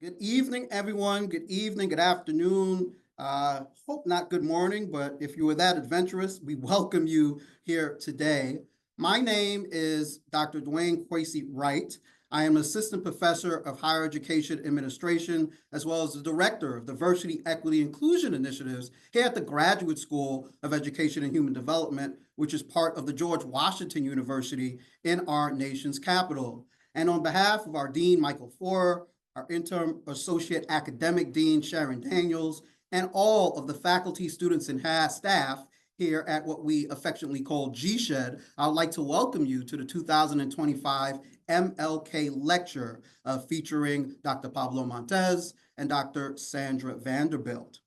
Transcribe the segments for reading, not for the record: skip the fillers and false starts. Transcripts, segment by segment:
Good evening, everyone. Good evening, good afternoon. Hope not good morning, but if you were that adventurous, we welcome you here today. My name is Dr. Dwayne Kwesi Wright. I am Assistant Professor of Higher Education Administration, as well as the Director of Diversity, Equity, Inclusion Initiatives here at the Graduate School of Education and Human Development, which is part of the George Washington University in our nation's capital. And on behalf of our Dean, Michael Forer, our interim associate academic dean, Sharon Daniels, and all of the faculty, students, and staff here at what we affectionately call GSHED, I would like to welcome you to the 2025 MLK Lecture featuring Dr. Pablo Montes and Dr. Sandra Vanderbilt.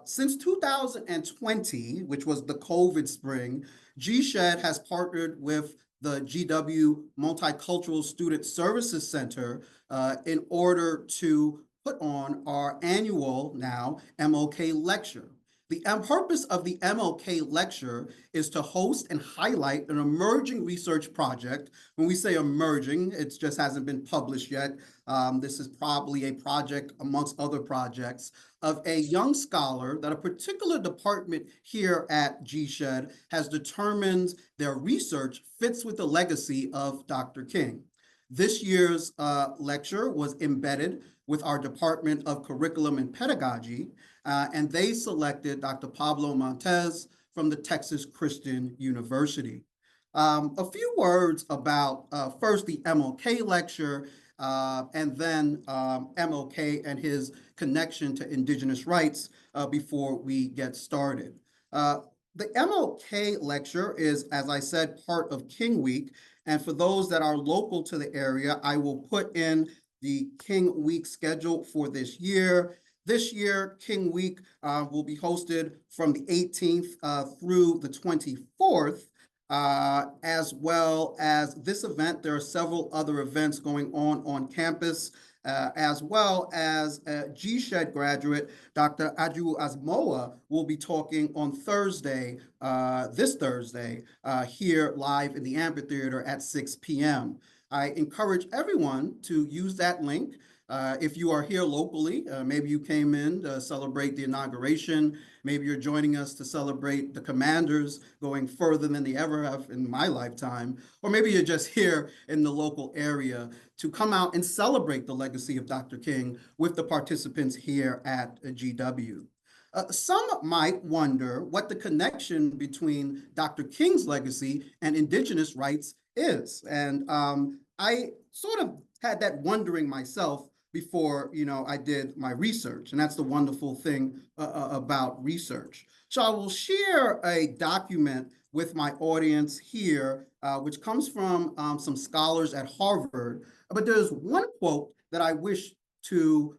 Since 2020, which was the COVID spring, GSHED has partnered with the GW Multicultural Student Services Center in order to put on our annual now MLK Lecture. The purpose of the MLK Lecture is to host and highlight an emerging research project. When we say emerging, it just hasn't been published yet. This is probably a project amongst other projects of a young scholar that a particular department here at GSHED has determined their research fits with the legacy of Dr. King. This year's lecture was embedded with our Department of Curriculum and Pedagogy, and they selected Dr. Pablo Montes from the Texas Christian University. A few words about first the MLK lecture, and then MLK and his connection to Indigenous rights before we get started. The MLK lecture is, as I said, part of King Week. And for those that are local to the area, I will put in the King Week schedule for this year. This year, King Week will be hosted from the 18th through the 24th. As well as this event, there are several other events going on campus, as well as GSHED graduate, Dr. Aju Asmoa, will be talking on Thursday, this Thursday, here live in the amphitheater at 6 p.m. I encourage everyone to use that link. If you are here locally, maybe you came in to celebrate the inauguration, maybe you're joining us to celebrate the commanders going further than they ever have in my lifetime, or maybe you're just here in the local area to come out and celebrate the legacy of Dr. King with the participants here at GW. Some might wonder what the connection between Dr. King's legacy and Indigenous rights is. And I sort of had that wondering myself before I did my research. And that's the wonderful thing about research. So I will share a document with my audience here, which comes from some scholars at Harvard. But there's one quote that I wish to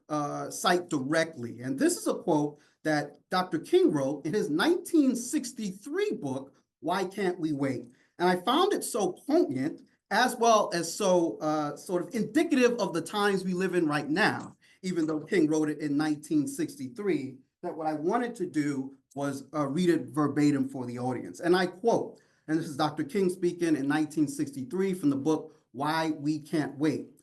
cite directly. And this is a quote that Dr. King wrote in his 1963 book, Why Can't We Wait? And I found it so poignant, as well as so sort of indicative of the times we live in right now, even though King wrote it in 1963, that what I wanted to do was read it verbatim for the audience. And I quote, and this is Dr. King speaking in 1963 from the book, Why We Can't Wait.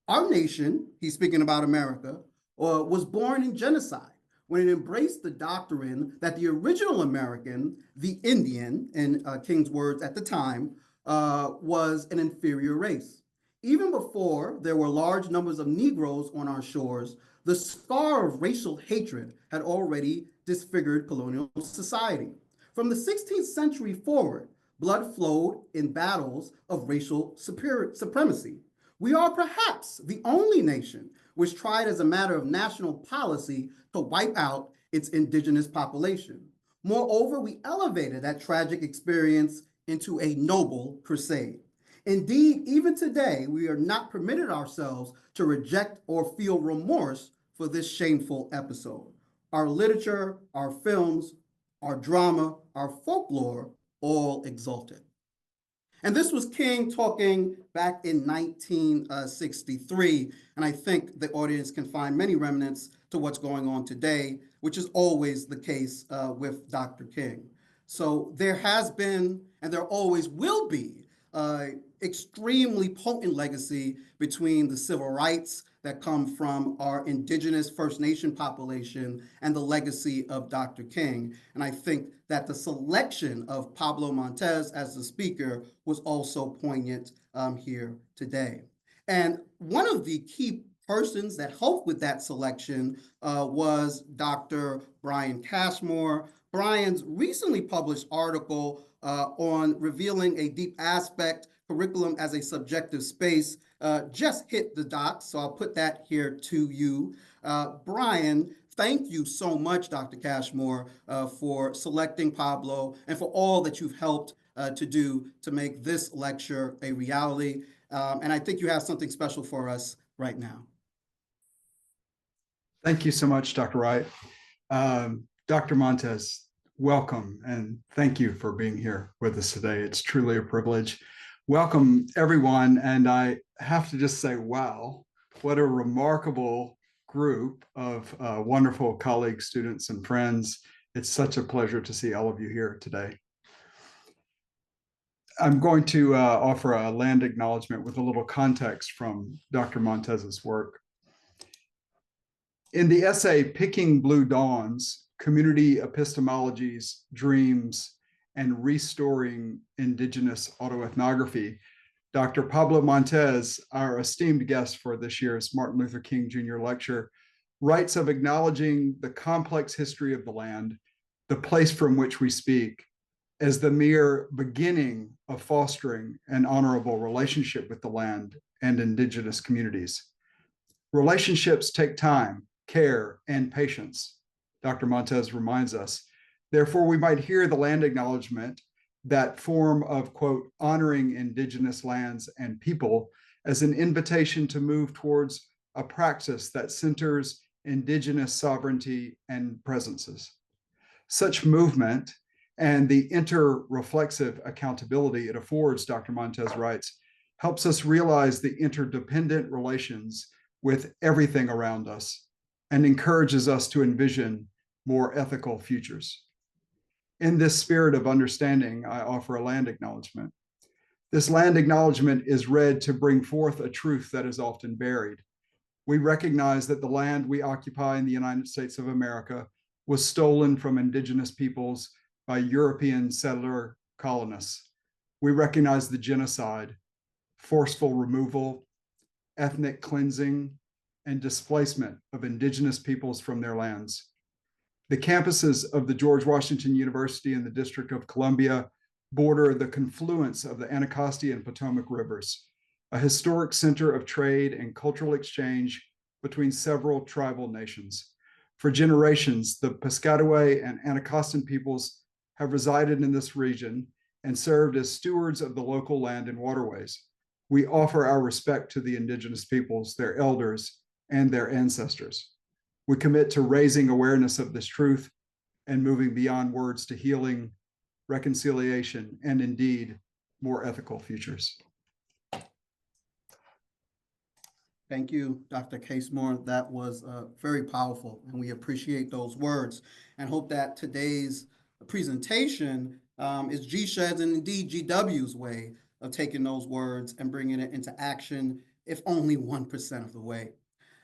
Our nation, he's speaking about America, was born in genocide when it embraced the doctrine that the original American, the Indian, in King's words at the time, was an inferior race. Even before there were large numbers of Negroes on our shores, the scar of racial hatred had already disfigured colonial society. From the 16th century forward, blood flowed in battles of racial supremacy. We are perhaps the only nation which tried as a matter of national policy to wipe out its indigenous population. Moreover, we elevated that tragic experience into a noble crusade. Indeed, even today, we are not permitted ourselves to reject or feel remorse for this shameful episode. Our literature, our films, our drama, our folklore, all exalted. And this was King talking back in 1963, and I think the audience can find many remnants to what's going on today, which is always the case with Dr. King. So there has been, and there always will be, extremely potent legacy between the civil rights that come from our Indigenous First Nation population and the legacy of Dr. King. And I think that the selection of Pablo Montes as the speaker was also poignant here today. And one of the key persons that helped with that selection was Dr. Brian Cashmore. Brian's recently published article on revealing a deep aspect, curriculum as a subjective space, just hit the dots, so I'll put that here to you. Brian, thank you so much, Dr. Cashmore, for selecting Pablo and for all that you've helped to do to make this lecture a reality. And I think you have something special for us right now. Thank you so much, Dr. Wright. Dr. Montes, welcome, and thank you for being here with us today. It's truly a privilege. Welcome, everyone, and I have to just say, wow, what a remarkable group of wonderful colleagues, students, and friends. It's such a pleasure to see all of you here today. I'm going to offer a land acknowledgement with a little context from Dr. Montes's work. In the essay, Picking Blue Dawns, Community Epistemologies, Dreams, and Restoring Indigenous Autoethnography, Dr. Pablo Montes, our esteemed guest for this year's Martin Luther King Jr. Lecture, writes of acknowledging the complex history of the land, the place from which we speak, as the mere beginning of fostering an honorable relationship with the land and indigenous communities. Relationships take time, care, and patience, Dr. Montes reminds us. Therefore, we might hear the land acknowledgement, that form of, quote, honoring indigenous lands and people, as an invitation to move towards a practice that centers indigenous sovereignty and presences. Such movement and the inter-reflexive accountability it affords, Dr. Montes writes, helps us realize the interdependent relations with everything around us and encourages us to envision more ethical futures. In this spirit of understanding, I offer a land acknowledgement. This land acknowledgement is read to bring forth a truth that is often buried. We recognize that the land we occupy in the United States of America was stolen from indigenous peoples by European settler colonists. We recognize the genocide, forceful removal, ethnic cleansing, and displacement of indigenous peoples from their lands. The campuses of the George Washington University and the District of Columbia border the confluence of the Anacostia and Potomac rivers, a historic center of trade and cultural exchange between several tribal nations. For generations, the Piscataway and Anacostan peoples have resided in this region and served as stewards of the local land and waterways. We offer our respect to the indigenous peoples, their elders, and their ancestors. We commit to raising awareness of this truth and moving beyond words to healing, reconciliation, and indeed, more ethical futures. Thank you, Dr. Cashmore. That was very powerful, and we appreciate those words and hope that today's presentation is GSHED's and indeed GW's way of taking those words and bringing it into action, if only 1% of the way.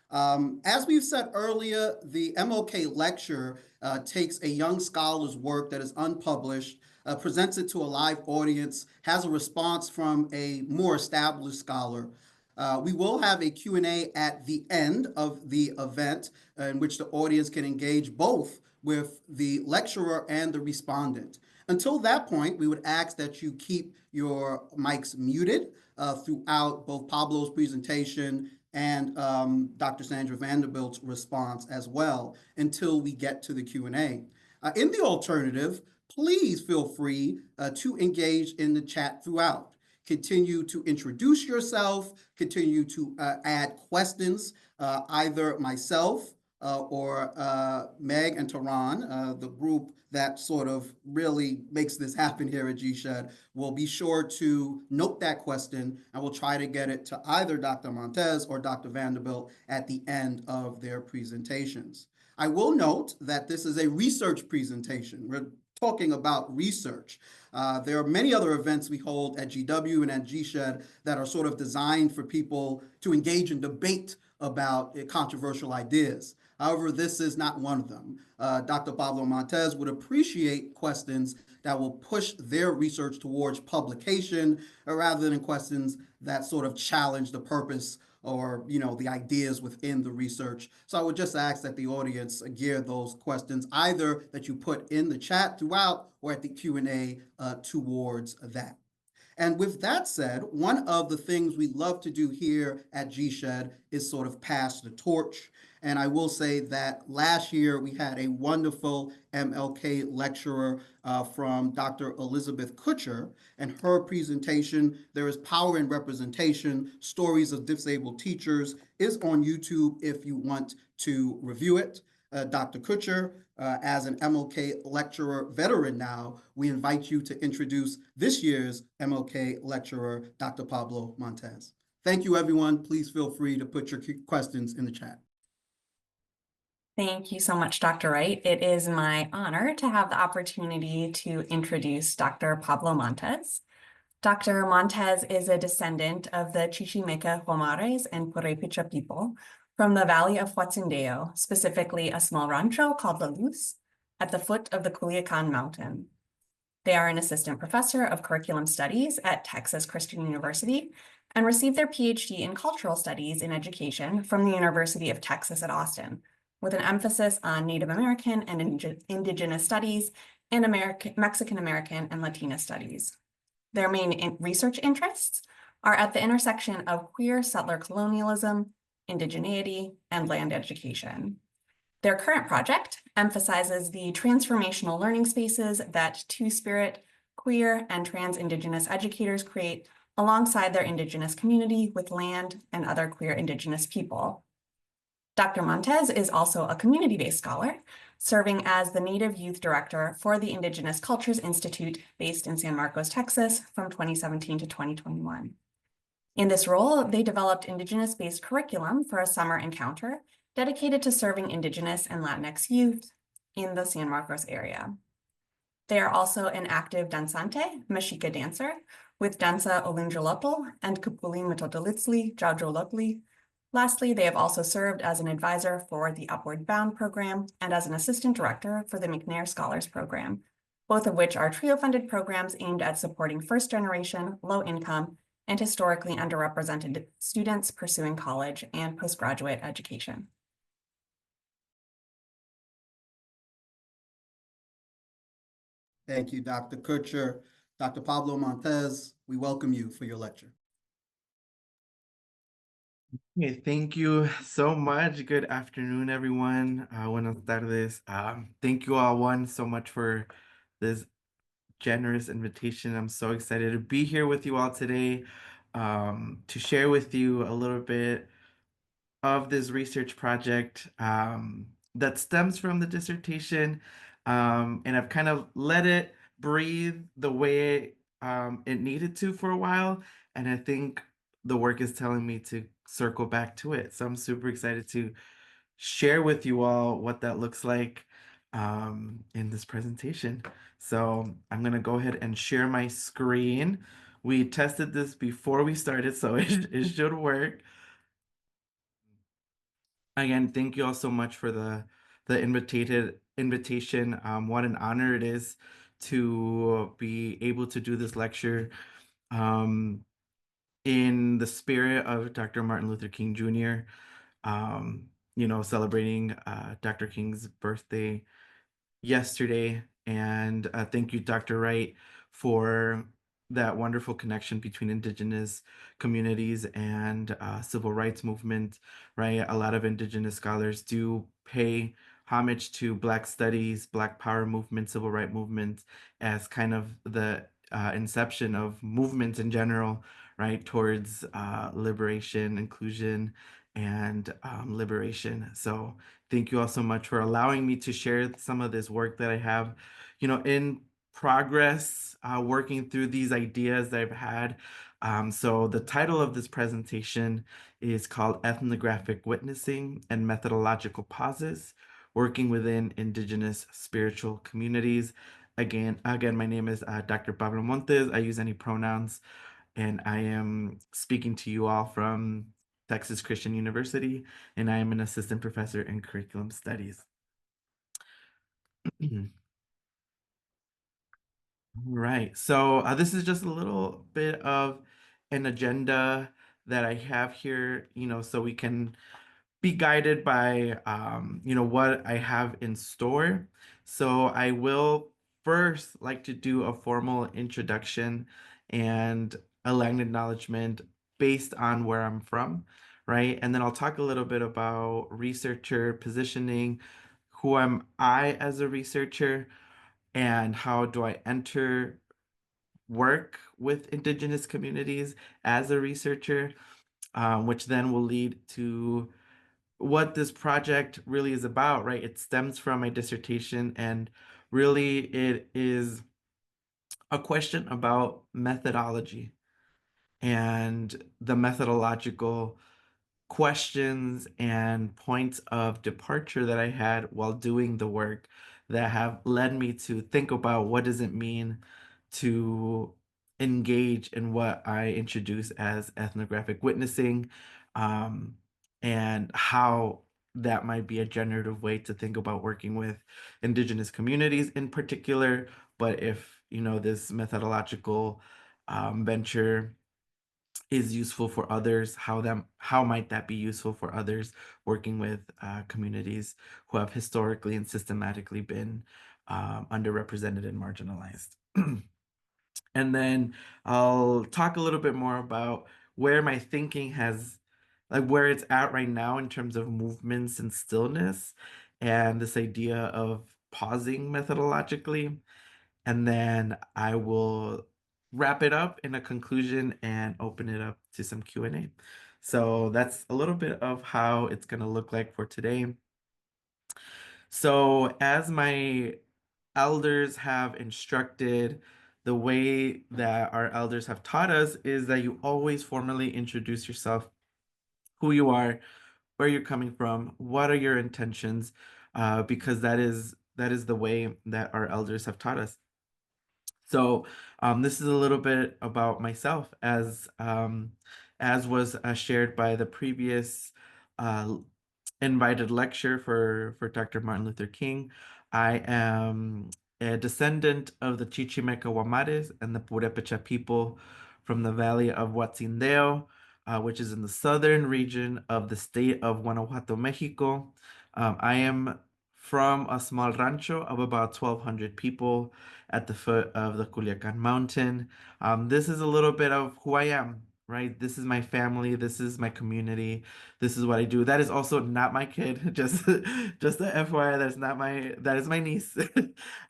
As we've said earlier, the MLK lecture takes a young scholar's work that is unpublished, presents it to a live audience, has a response from a more established scholar. We will have a Q&A at the end of the event in which the audience can engage both with the lecturer and the respondent. Until that point, we would ask that you keep your mics muted throughout both Pablo's presentation and Dr. Sandra Vanderbilt's response as well until we get to the Q&A. In the alternative, please feel free to engage in the chat throughout. Continue to introduce yourself, continue to add questions, either myself or Meg and Tehran, the group that sort of really makes this happen here at GSHED, will be sure to note that question and we'll try to get it to either Dr. Montes or Dr. Vanderbilt at the end of their presentations. I will note that this is a research presentation. We're talking about research. There are many other events we hold at GW and at GSHED that are sort of designed for people to engage in debate about controversial ideas. However, this is not one of them. Dr. Pablo Montes would appreciate questions that will push their research towards publication rather than questions that sort of challenge the purpose or the ideas within the research. So I would just ask that the audience gear those questions either that you put in the chat throughout or at the Q&A towards that. And with that said, one of the things we love to do here at GShed is sort of pass the torch. And I will say that last year we had a wonderful MLK lecturer from Dr. Elizabeth Kutcher, and her presentation, There is Power in Representation, Stories of Disabled Teachers, is on YouTube if you want to review it. Dr. Kutcher, as an MLK lecturer veteran now, we invite you to introduce this year's MLK lecturer, Dr. Pablo Montes. Thank you, everyone. Please feel free to put your questions in the chat. Thank you so much, Dr. Wright. It is my honor to have the opportunity to introduce Dr. Pablo Montes. Dr. Montes is a descendant of the Chichimeca Guamares and Purepecha people from the Valley of Huatzindeo, specifically a small rancho called La Luz at the foot of the Culiacan Mountain. They are an assistant professor of curriculum studies at Texas Christian University and received their PhD in cultural studies in education from the University of Texas at Austin, with an emphasis on Native American and Indigenous studies and Mexican American and Latina studies. Their main research interests are at the intersection of queer settler colonialism, indigeneity, and land education. Their current project emphasizes the transformational learning spaces that Two-Spirit, queer, and trans Indigenous educators create alongside their Indigenous community with land and other queer Indigenous people. Dr. Montes is also a community-based scholar, serving as the Native Youth Director for the Indigenous Cultures Institute based in San Marcos, Texas, from 2017 to 2021. In this role, they developed Indigenous-based curriculum for a summer encounter dedicated to serving Indigenous and Latinx youth in the San Marcos area. They are also an active dansante, Mexica dancer, with Danza Olunjalotl and Kupuli Metodolitzli Jaujolotli. Lastly, they have also served as an advisor for the Upward Bound program and as an assistant director for the McNair Scholars Program, both of which are TRIO-funded programs aimed at supporting first-generation, low-income, and historically underrepresented students pursuing college and postgraduate education. Thank you, Dr. Kutcher. Dr. Pablo Montes, we welcome you for your lecture. Okay, thank you so much. Good afternoon, everyone. Buenas tardes. Thank you all so much for this generous invitation. I'm so excited to be here with you all today to share with you a little bit of this research project that stems from the dissertation. And I've kind of let it breathe the way it needed to for a while. And I think the work is telling me to circle back to it. So I'm super excited to share with you all what that looks like in this presentation. So I'm gonna go ahead and share my screen. We tested this before we started, so it should work. Again, thank you all so much for the invitation. What an honor it is to be able to do this lecture in the spirit of Dr. Martin Luther King Jr., celebrating Dr. King's birthday yesterday. And thank you, Dr. Wright, for that wonderful connection between Indigenous communities and civil rights movement, right? A lot of Indigenous scholars do pay homage to Black studies, Black power movement, civil rights movement as kind of the inception of movements in general, right? Towards liberation, inclusion, and liberation. So thank you all so much for allowing me to share some of this work that I have, in progress, working through these ideas that I've had. So the title of this presentation is called Ethnographic Witnessing and Methodological Pauses, Working Within Indigenous Spiritual Communities. Again, my name is Dr. Pablo Montes. I use any pronouns, and I am speaking to you all from Texas Christian University, and I am an assistant professor in curriculum studies. Right. So this is just a little bit of an agenda that I have here, so we can be guided by, what I have in store. So I will first like to do a formal introduction and a land acknowledgement based on where I'm from, right? And then I'll talk a little bit about researcher positioning, who am I as a researcher, and how do I enter work with Indigenous communities as a researcher, which then will lead to what this project really is about, right? It stems from my dissertation, and really it is a question about methodology and the methodological questions and points of departure that I had while doing the work that have led me to think about what does it mean to engage in what I introduce as ethnographic witnessing, and how that might be a generative way to think about working with Indigenous communities in particular. But if this methodological venture is useful for others, how might that be useful for others working with communities who have historically and systematically been underrepresented and marginalized. And then I'll talk a little bit more about where my thinking has, like where it's at right now in terms of movements and stillness, and this idea of pausing methodologically. And then I will wrap it up in a conclusion and open it up to some Q&A. So that's a little bit of how it's going to look like for today. So as my elders have instructed, the way that our elders have taught us is that you always formally introduce yourself, who you are, where you're coming from, what are your intentions, because that is the way that our elders have taught us. So this is a little bit about myself, as was shared by the previous uh, invited lecture for Dr. Martin Luther King. I am a descendant of the Chichimeca Guamares and the Purepecha people from the valley of Huatzindeo, which is in the southern region of the state of Guanajuato, Mexico. I am from a small rancho of about 1,200 people at the foot of the Culiacan Mountain. This is a little bit of who I am, right? This is my family. This is my community. This is what I do. That is also not my kid. Just a FYI, that is my niece.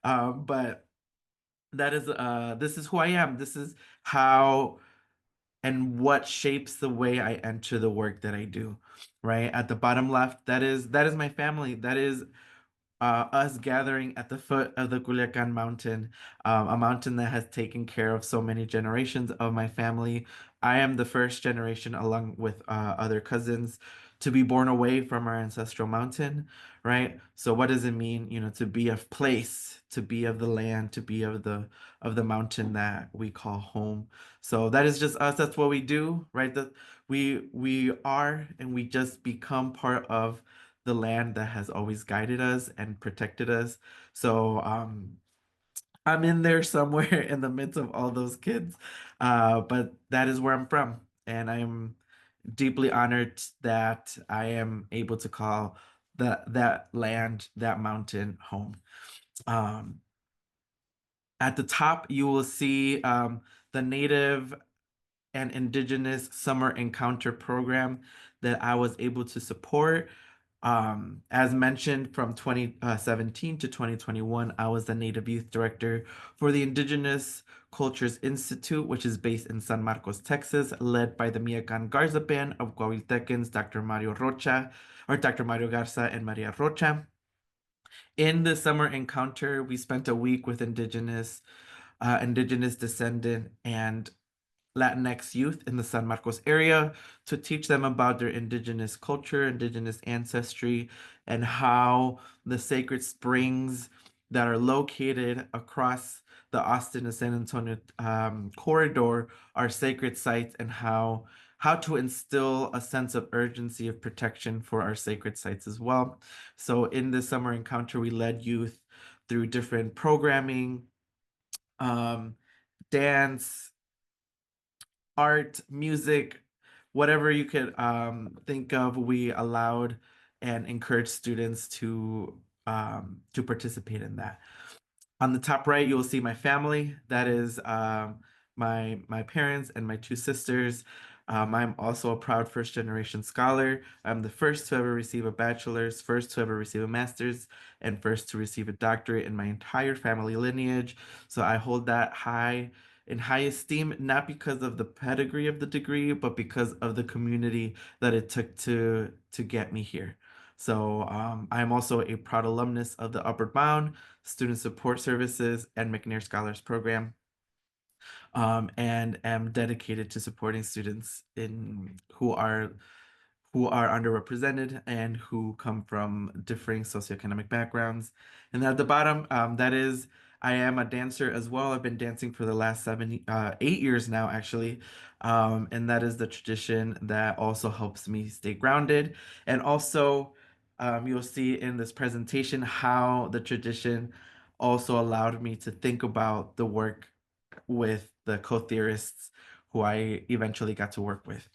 But that is this is who I am. This is how and what shapes the way I enter the work that I do, right? At the bottom left, that is my family. That is us gathering at the foot of the Culiacan Mountain, a mountain that has taken care of so many generations of my family. I am the first generation, along with other cousins, to be born away from our ancestral mountain, right? So what does it mean, to be of place, to be of the land, to be of the mountain that we call home? So that is just us. That's what we do, right? That we are, and we just become part of the land that has always guided us and protected us. So I'm in there somewhere in the midst of all those kids, but that is where I'm from, and I'm deeply honored that I am able to call that land, that mountain, home. At the top, you will see the Native and Indigenous Summer Encounter program that I was able to support. As mentioned, from 2017 to 2021, I was the Native Youth Director for the Indigenous Cultures Institute, which is based in San Marcos, Texas, led by the Miacan Garza Band of Coahuiltecans, Dr. Mario Garza and Maria Rocha. In the summer encounter, we spent a week with Indigenous descendant and Latinx youth in the San Marcos area to teach them about their Indigenous culture, Indigenous ancestry, and how the sacred springs that are located across the Austin to San Antonio corridor are sacred sites, and how how to instill a sense of urgency of protection for our sacred sites as well. So in this summer encounter, we led youth through different programming, dance, art, music, whatever you could think of, we allowed and encouraged students to participate in that. On the top right, you'll see my family. That is my parents and my two sisters. I'm also a proud first generation scholar. I'm the first to ever receive a bachelor's, first to ever receive a master's, and first to receive a doctorate in my entire family lineage. So I hold that in high esteem, not because of the pedigree of the degree, but because of the community that it took to get me here. So I'm also a proud alumnus of the Upward Bound, Student Support Services, and McNair Scholars Program, and am dedicated to supporting students who are underrepresented and who come from differing socioeconomic backgrounds. And at the bottom, I am a dancer as well. I've been dancing for the last 8 years now, actually. And that is the tradition that also helps me stay grounded. And also, you'll see in this presentation how the tradition also allowed me to think about the work with the co-theorists who I eventually got to work with.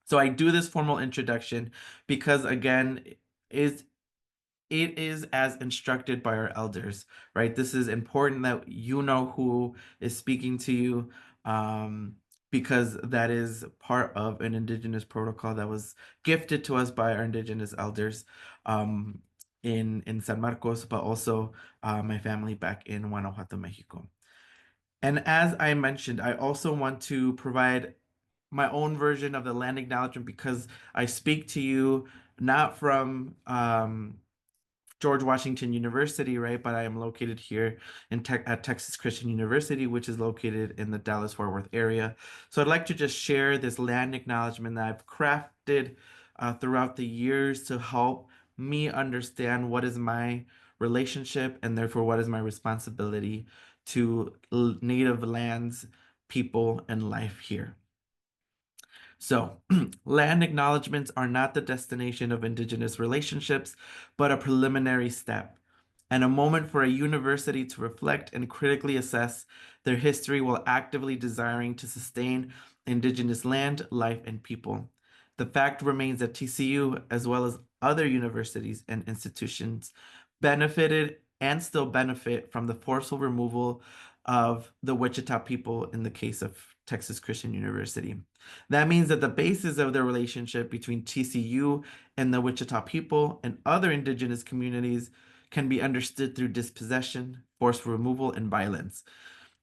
So I do this formal introduction because, again, it is as instructed by our elders, right? This is important that you know who is speaking to you, because that is part of an Indigenous protocol that was gifted to us by our Indigenous elders in San Marcos, but also my family back in Guanajuato, Mexico. And as I mentioned, I also want to provide my own version of the land acknowledgement because I speak to you not from George Washington University, right? But I am located here at Texas Christian University, which is located in the Dallas-Fort Worth area. So I'd like to just share this land acknowledgement that I've crafted throughout the years to help me understand what is my relationship and therefore what is my responsibility to native lands, people, and life here. So, land acknowledgements are not the destination of Indigenous relationships, but a preliminary step and a moment for a university to reflect and critically assess their history while actively desiring to sustain Indigenous land, life, and people. The fact remains that TCU, as well as other universities and institutions, benefited and still benefit from the forceful removal of the Wichita people in the case of Texas Christian University. That means that the basis of the relationship between TCU and the Wichita people and other Indigenous communities can be understood through dispossession, forceful removal, and violence.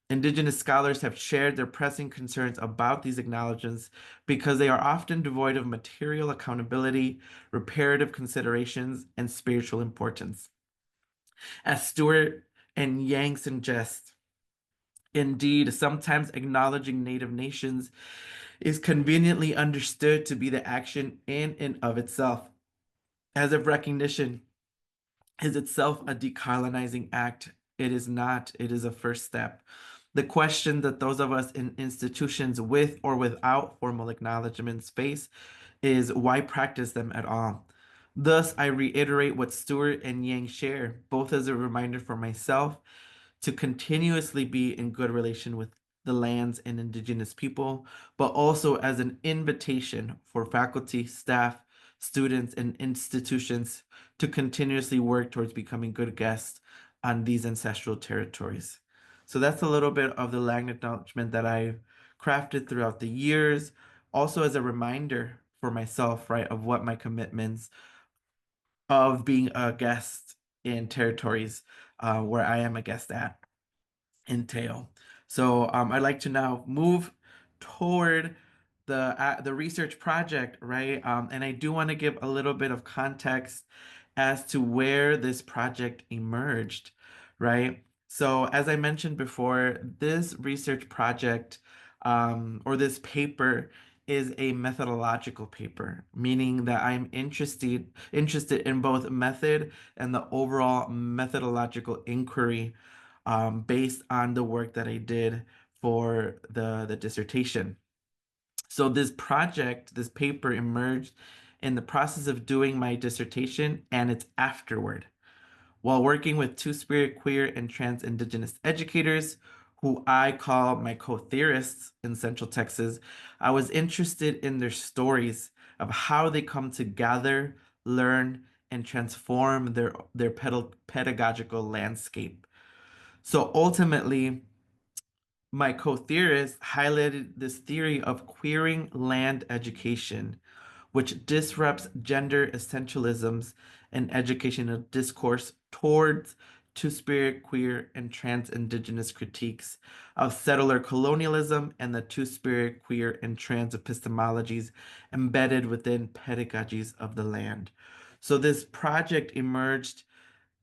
Indigenous scholars have shared their pressing concerns about these acknowledgements because they are often devoid of material accountability, reparative considerations, and spiritual importance. As Stewart and Yang suggest, indeed, sometimes acknowledging Native nations is conveniently understood to be the action in and of itself, as if recognition is itself a decolonizing act. It is not, it is a first step. The question that those of us in institutions with or without formal acknowledgements face is why practice them at all? Thus, I reiterate what Stewart and Yang share, both as a reminder for myself to continuously be in good relation with the lands and Indigenous people, but also as an invitation for faculty, staff, students, and institutions to continuously work towards becoming good guests on these ancestral territories. So that's a little bit of the land acknowledgement that I've crafted throughout the years, also as a reminder for myself, right, of what my commitments of being a guest in territories where I am a guest at entail. So I'd like to now move toward the research project, right? And I do want to give a little bit of context as to where this project emerged, right? So as I mentioned before, this research project or this paper is a methodological paper, meaning that I'm interested in both method and the overall methodological inquiry based on the work that I did for the dissertation. So this project, this paper emerged in the process of doing my dissertation and its afterward. While working with two-spirit queer and trans Indigenous educators, who I call my co-theorists in Central Texas, I was interested in their stories of how they come to gather, learn, and transform their pedagogical landscape. So ultimately, my co-theorists highlighted this theory of queering land education, which disrupts gender essentialisms and educational discourse towards two-spirit, queer, and trans-Indigenous critiques of settler colonialism and the two-spirit, queer, and trans epistemologies embedded within pedagogies of the land. So this project emerged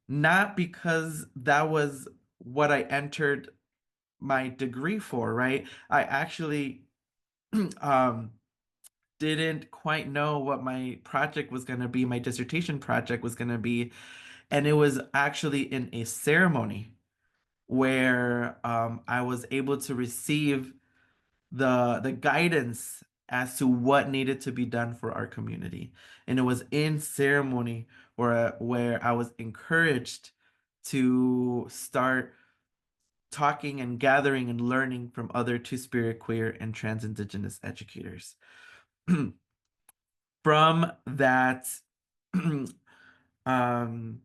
not because that was what I entered my degree for, right? I actually um, didn't quite know what my project was going to be, my dissertation project was going to be. And it was actually in a ceremony where I was able to receive the guidance as to what needed to be done for our community. And it was in ceremony where I was encouraged to start talking and gathering and learning from other two-spirit, queer, and trans Indigenous educators. From that, um,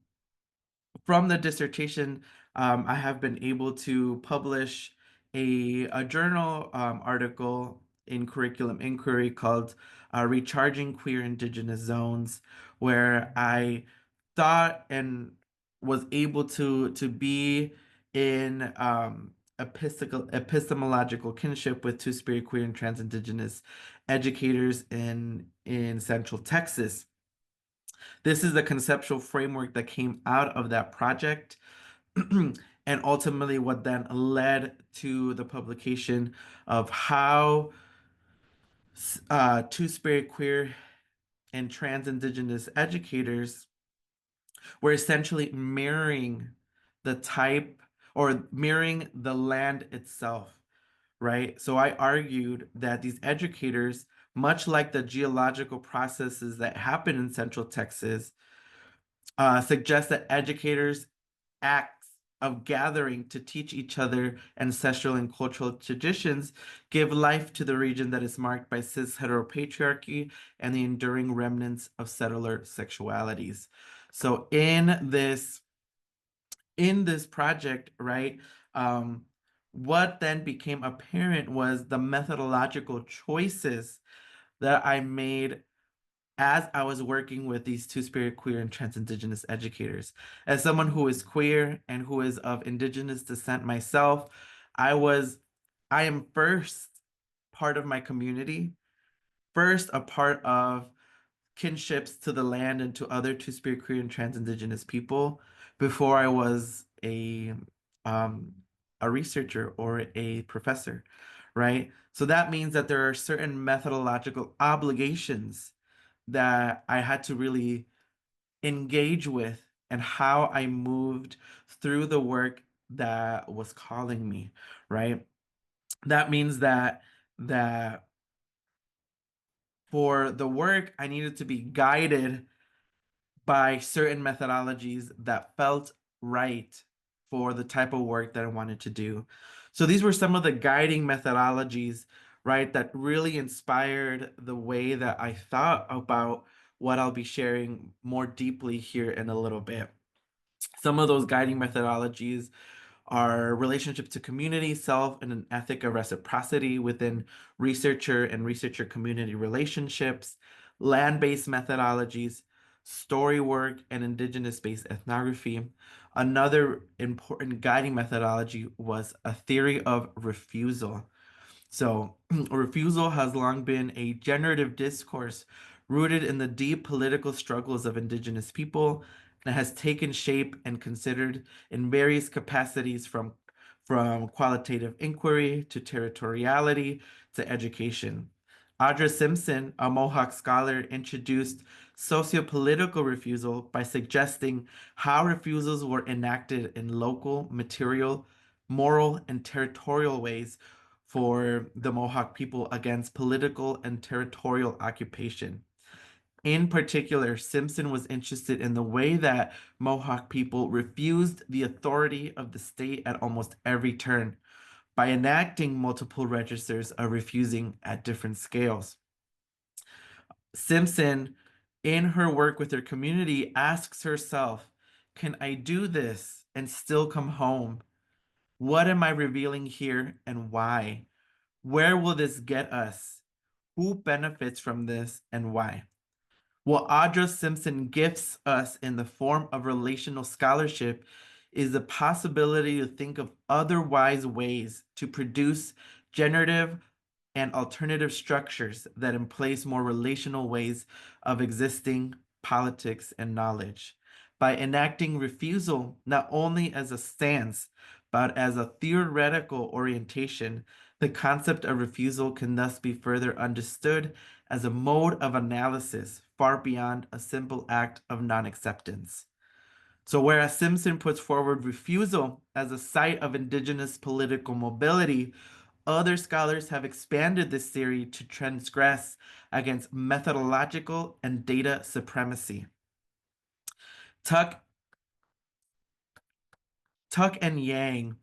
from the dissertation, I have been able to publish a journal article in Curriculum Inquiry called Recharging Queer Indigenous Zones, where I thought and was able to be in epistemological kinship with two-spirit, queer, and trans Indigenous educators in Central Texas. This is the conceptual framework that came out of that project, and ultimately what then led to the publication of how two-spirit, queer, and trans Indigenous educators were essentially mirroring the type or mirroring the land itself, right? So I argued that these educators, much like the geological processes that happen in Central Texas, suggest that educators' acts of gathering to teach each other ancestral and cultural traditions give life to the region that is marked by cis heteropatriarchy and the enduring remnants of settler sexualities. So in this project, right, what then became apparent was the methodological choices that I made as I was working with these two-spirit, queer, and trans Indigenous educators. As someone who is queer and who is of Indigenous descent myself, I am first part of my community, first a part of kinships to the land and to other two-spirit, queer, and trans Indigenous people before I was um, a researcher or a professor, right? So that means that there are certain methodological obligations that I had to really engage with and how I moved through the work that was calling me, right? That means that for the work, I needed to be guided by certain methodologies that felt right for the type of work that I wanted to do. So these were some of the guiding methodologies, right, that really inspired the way that I thought about what I'll be sharing more deeply here in a little bit. Some of those guiding methodologies are relationship to community, self, and an ethic of reciprocity within researcher and researcher community relationships, land-based methodologies, story work, and Indigenous-based ethnography. Another important guiding methodology was a theory of refusal. So, refusal has long been a generative discourse rooted in the deep political struggles of Indigenous people and has taken shape and considered in various capacities from qualitative inquiry to territoriality to education. Audra Simpson, a Mohawk scholar, introduced sociopolitical refusal by suggesting how refusals were enacted in local, material, moral, and territorial ways for the Mohawk people against political and territorial occupation. In particular, Simpson was interested in the way that Mohawk people refused the authority of the state at almost every turn by enacting multiple registers of refusing at different scales. Simpson, in her work with her community, asks herself, can I do this and still come home? What am I revealing here and why? Where will this get us? Who benefits from this and why? What Audra Simpson gifts us in the form of relational scholarship is the possibility to think of otherwise ways to produce generative and alternative structures that emplace more relational ways of existing politics and knowledge. By enacting refusal not only as a stance, but as a theoretical orientation, the concept of refusal can thus be further understood as a mode of analysis far beyond a simple act of non-acceptance. So whereas Simpson puts forward refusal as a site of indigenous political mobility, other scholars have expanded this theory to transgress against methodological and data supremacy. Tuck and Yang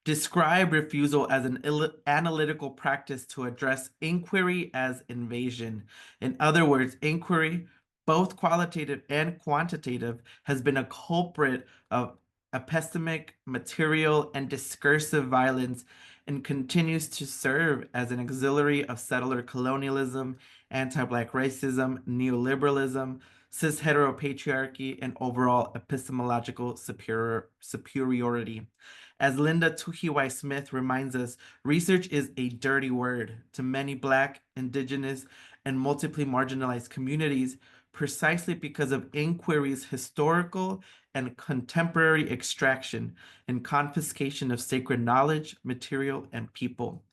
describe refusal as an analytical practice to address inquiry as invasion. In other words, inquiry, both qualitative and quantitative, has been a culprit of epistemic, material, and discursive violence and continues to serve as an auxiliary of settler colonialism, anti-Black racism, neoliberalism, cis-heteropatriarchy, and overall epistemological superiority. As Linda Tuhiwai Smith reminds us, research is a dirty word to many Black, Indigenous, and multiply marginalized communities precisely because of inquiry's historical and contemporary extraction and confiscation of sacred knowledge, material, and people.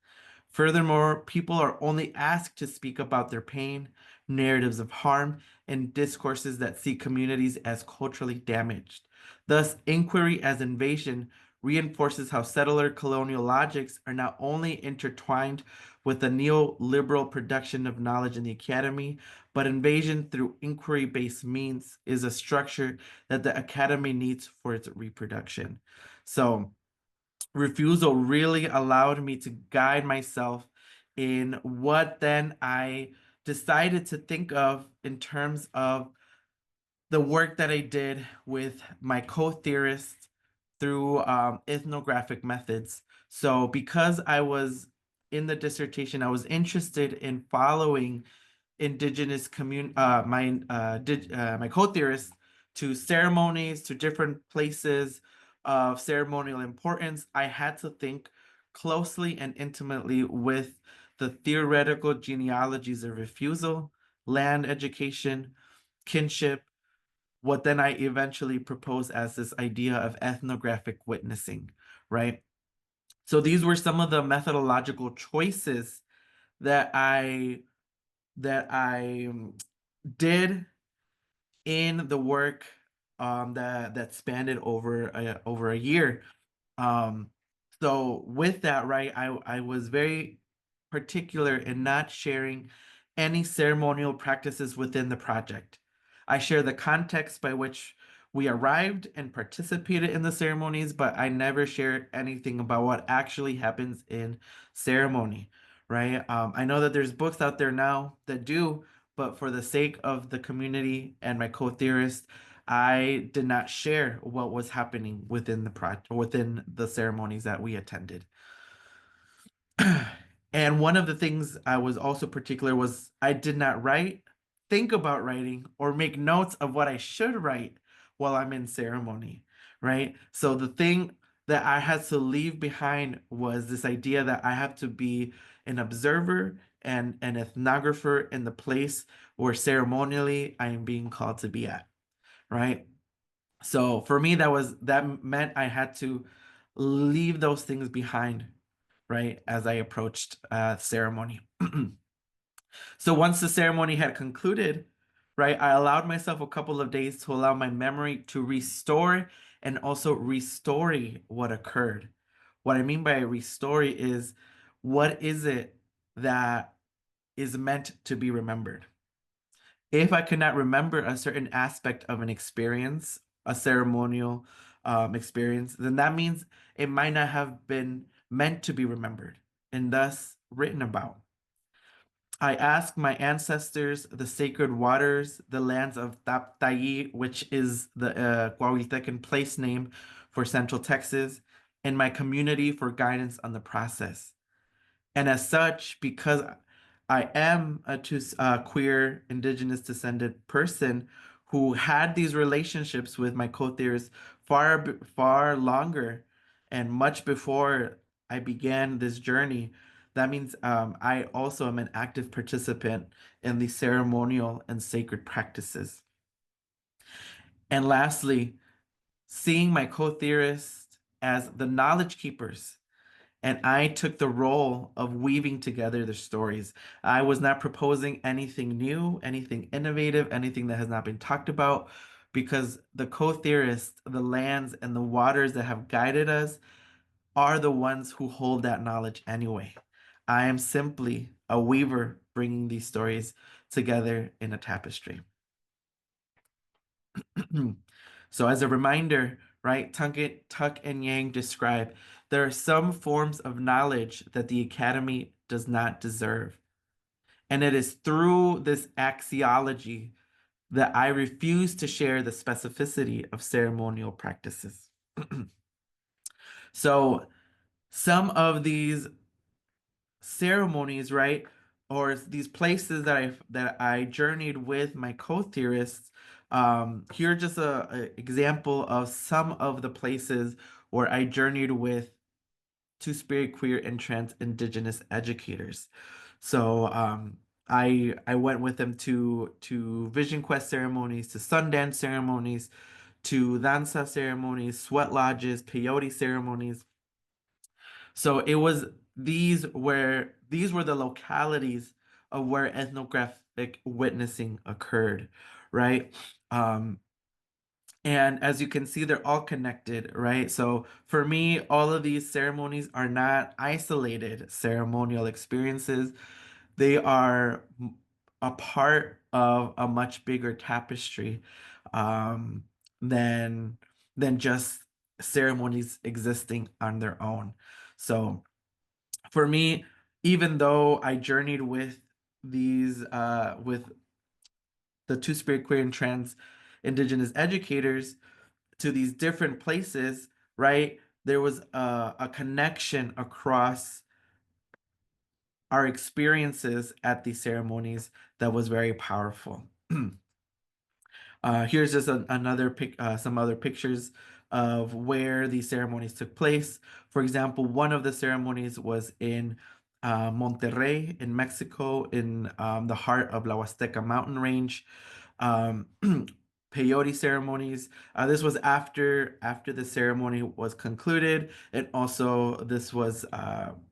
Furthermore, people are only asked to speak about their pain, narratives of harm, and discourses that see communities as culturally damaged. Thus, inquiry as invasion reinforces how settler colonial logics are not only intertwined with the neoliberal production of knowledge in the academy, but invasion through inquiry-based means is a structure that the academy needs for its reproduction. So, refusal really allowed me to guide myself in what then I decided to think of in terms of the work that I did with my co-theorists through ethnographic methods. So because I was in the dissertation, I was interested in following Indigenous my co-theorists to ceremonies, to different places of ceremonial importance. I had to think closely and intimately with the theoretical genealogies of refusal, land education, kinship, what then I eventually proposed as this idea of ethnographic witnessing, right? So these were some of the methodological choices that I did in the work that spanned it over a year. So with that, right, I was very particular in not sharing any ceremonial practices within the project. I share the context by which we arrived and participated in the ceremonies, but I never shared anything about what actually happens in ceremony, right? I know that there's books out there now that do, but for the sake of the community and my co-theorists, I did not share what was happening within the ceremonies that we attended. And one of the things I was also particular was I did not think about writing, or make notes of what I should write while I'm in ceremony, right? So the thing that I had to leave behind was this idea that I have to be an observer and an ethnographer in the place where ceremonially I am being called to be at, right? So for me, that meant I had to leave those things behind, right, as I approached ceremony. So once the ceremony had concluded, right, I allowed myself a couple of days to allow my memory to restore and also restory what occurred. What I mean by a restory is, what is it that is meant to be remembered? If I could not remember a certain aspect of an experience, a ceremonial experience, then that means it might not have been meant to be remembered and thus written about. I ask my ancestors, the sacred waters, the lands of Taptayi, which is the Coahuiltecan place name for Central Texas, and my community for guidance on the process. And as such, because I am a queer, indigenous descended person who had these relationships with my co-theorists far longer and much before I began this journey, that means I also am an active participant in the ceremonial and sacred practices. And lastly, seeing my co-theorists as the knowledge keepers, and I took the role of weaving together the stories. I was not proposing anything new, anything innovative, anything that has not been talked about, because the co-theorists, the lands, and the waters that have guided us are the ones who hold that knowledge anyway. I am simply a weaver bringing these stories together in a tapestry. So as a reminder, right, Tuck and Yang describe there are some forms of knowledge that the Academy does not deserve. And it is through this axiology that I refuse to share the specificity of ceremonial practices. So some of these ceremonies, right, or these places that I journeyed with my co-theorists, here just a example of some of the places where I journeyed with Two-Spirit, queer, and trans Indigenous educators. So I went with them to Vision Quest ceremonies, to Sundance ceremonies, to danza ceremonies, sweat lodges, peyote ceremonies. So it was these were the localities of where ethnographic witnessing occurred, right? Um, and as you can see, they're all connected, right? So for me, all of these ceremonies are not isolated ceremonial experiences. They are a part of a much bigger tapestry um, than just ceremonies existing on their own. So for me, even though I journeyed with these with the Two-Spirit, queer, and trans Indigenous educators to these different places, right? There was a connection across our experiences at these ceremonies that was very powerful. Here's just some other pictures of where these ceremonies took place. For example, one of the ceremonies was in Monterrey in Mexico, in the heart of La Huasteca mountain range. Um, peyote ceremonies. This was after the ceremony was concluded, and also this was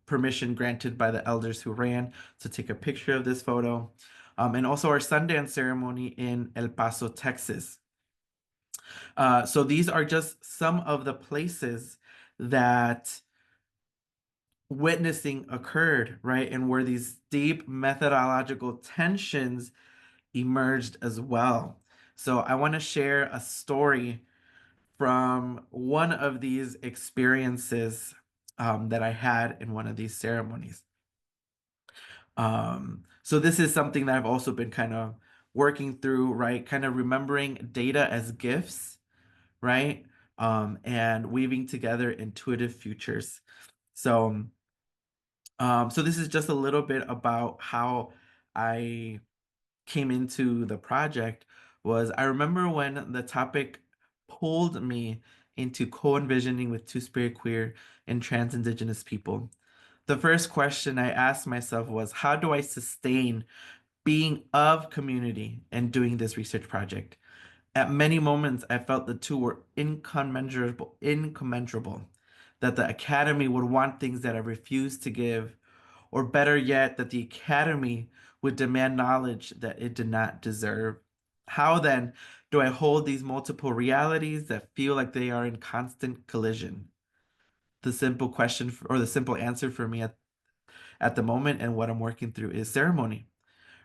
permission granted by the elders who ran to take a picture of this photo. And also our Sundance ceremony in El Paso, Texas. So these are just some of the places that witnessing occurred, right? And where these deep methodological tensions emerged as well. So I want to share a story from one of these experiences that I had in one of these ceremonies. So this is something that I've also been kind of working through, right? Kind of remembering data as gifts, right? And weaving together intuitive futures. So, so this is just a little bit about how I came into the project. Was I remember when the topic pulled me into co-envisioning with Two-Spirit, queer, and trans Indigenous people. The first question I asked myself was, how do I sustain being of community and doing this research project? At many moments, I felt the two were incommensurable, that the Academy would want things that I refused to give, or better yet, that the Academy would demand knowledge that it did not deserve. How then do I hold these multiple realities that feel like they are in constant collision? the simple question or the simple answer for me at the moment and what I'm working through is ceremony.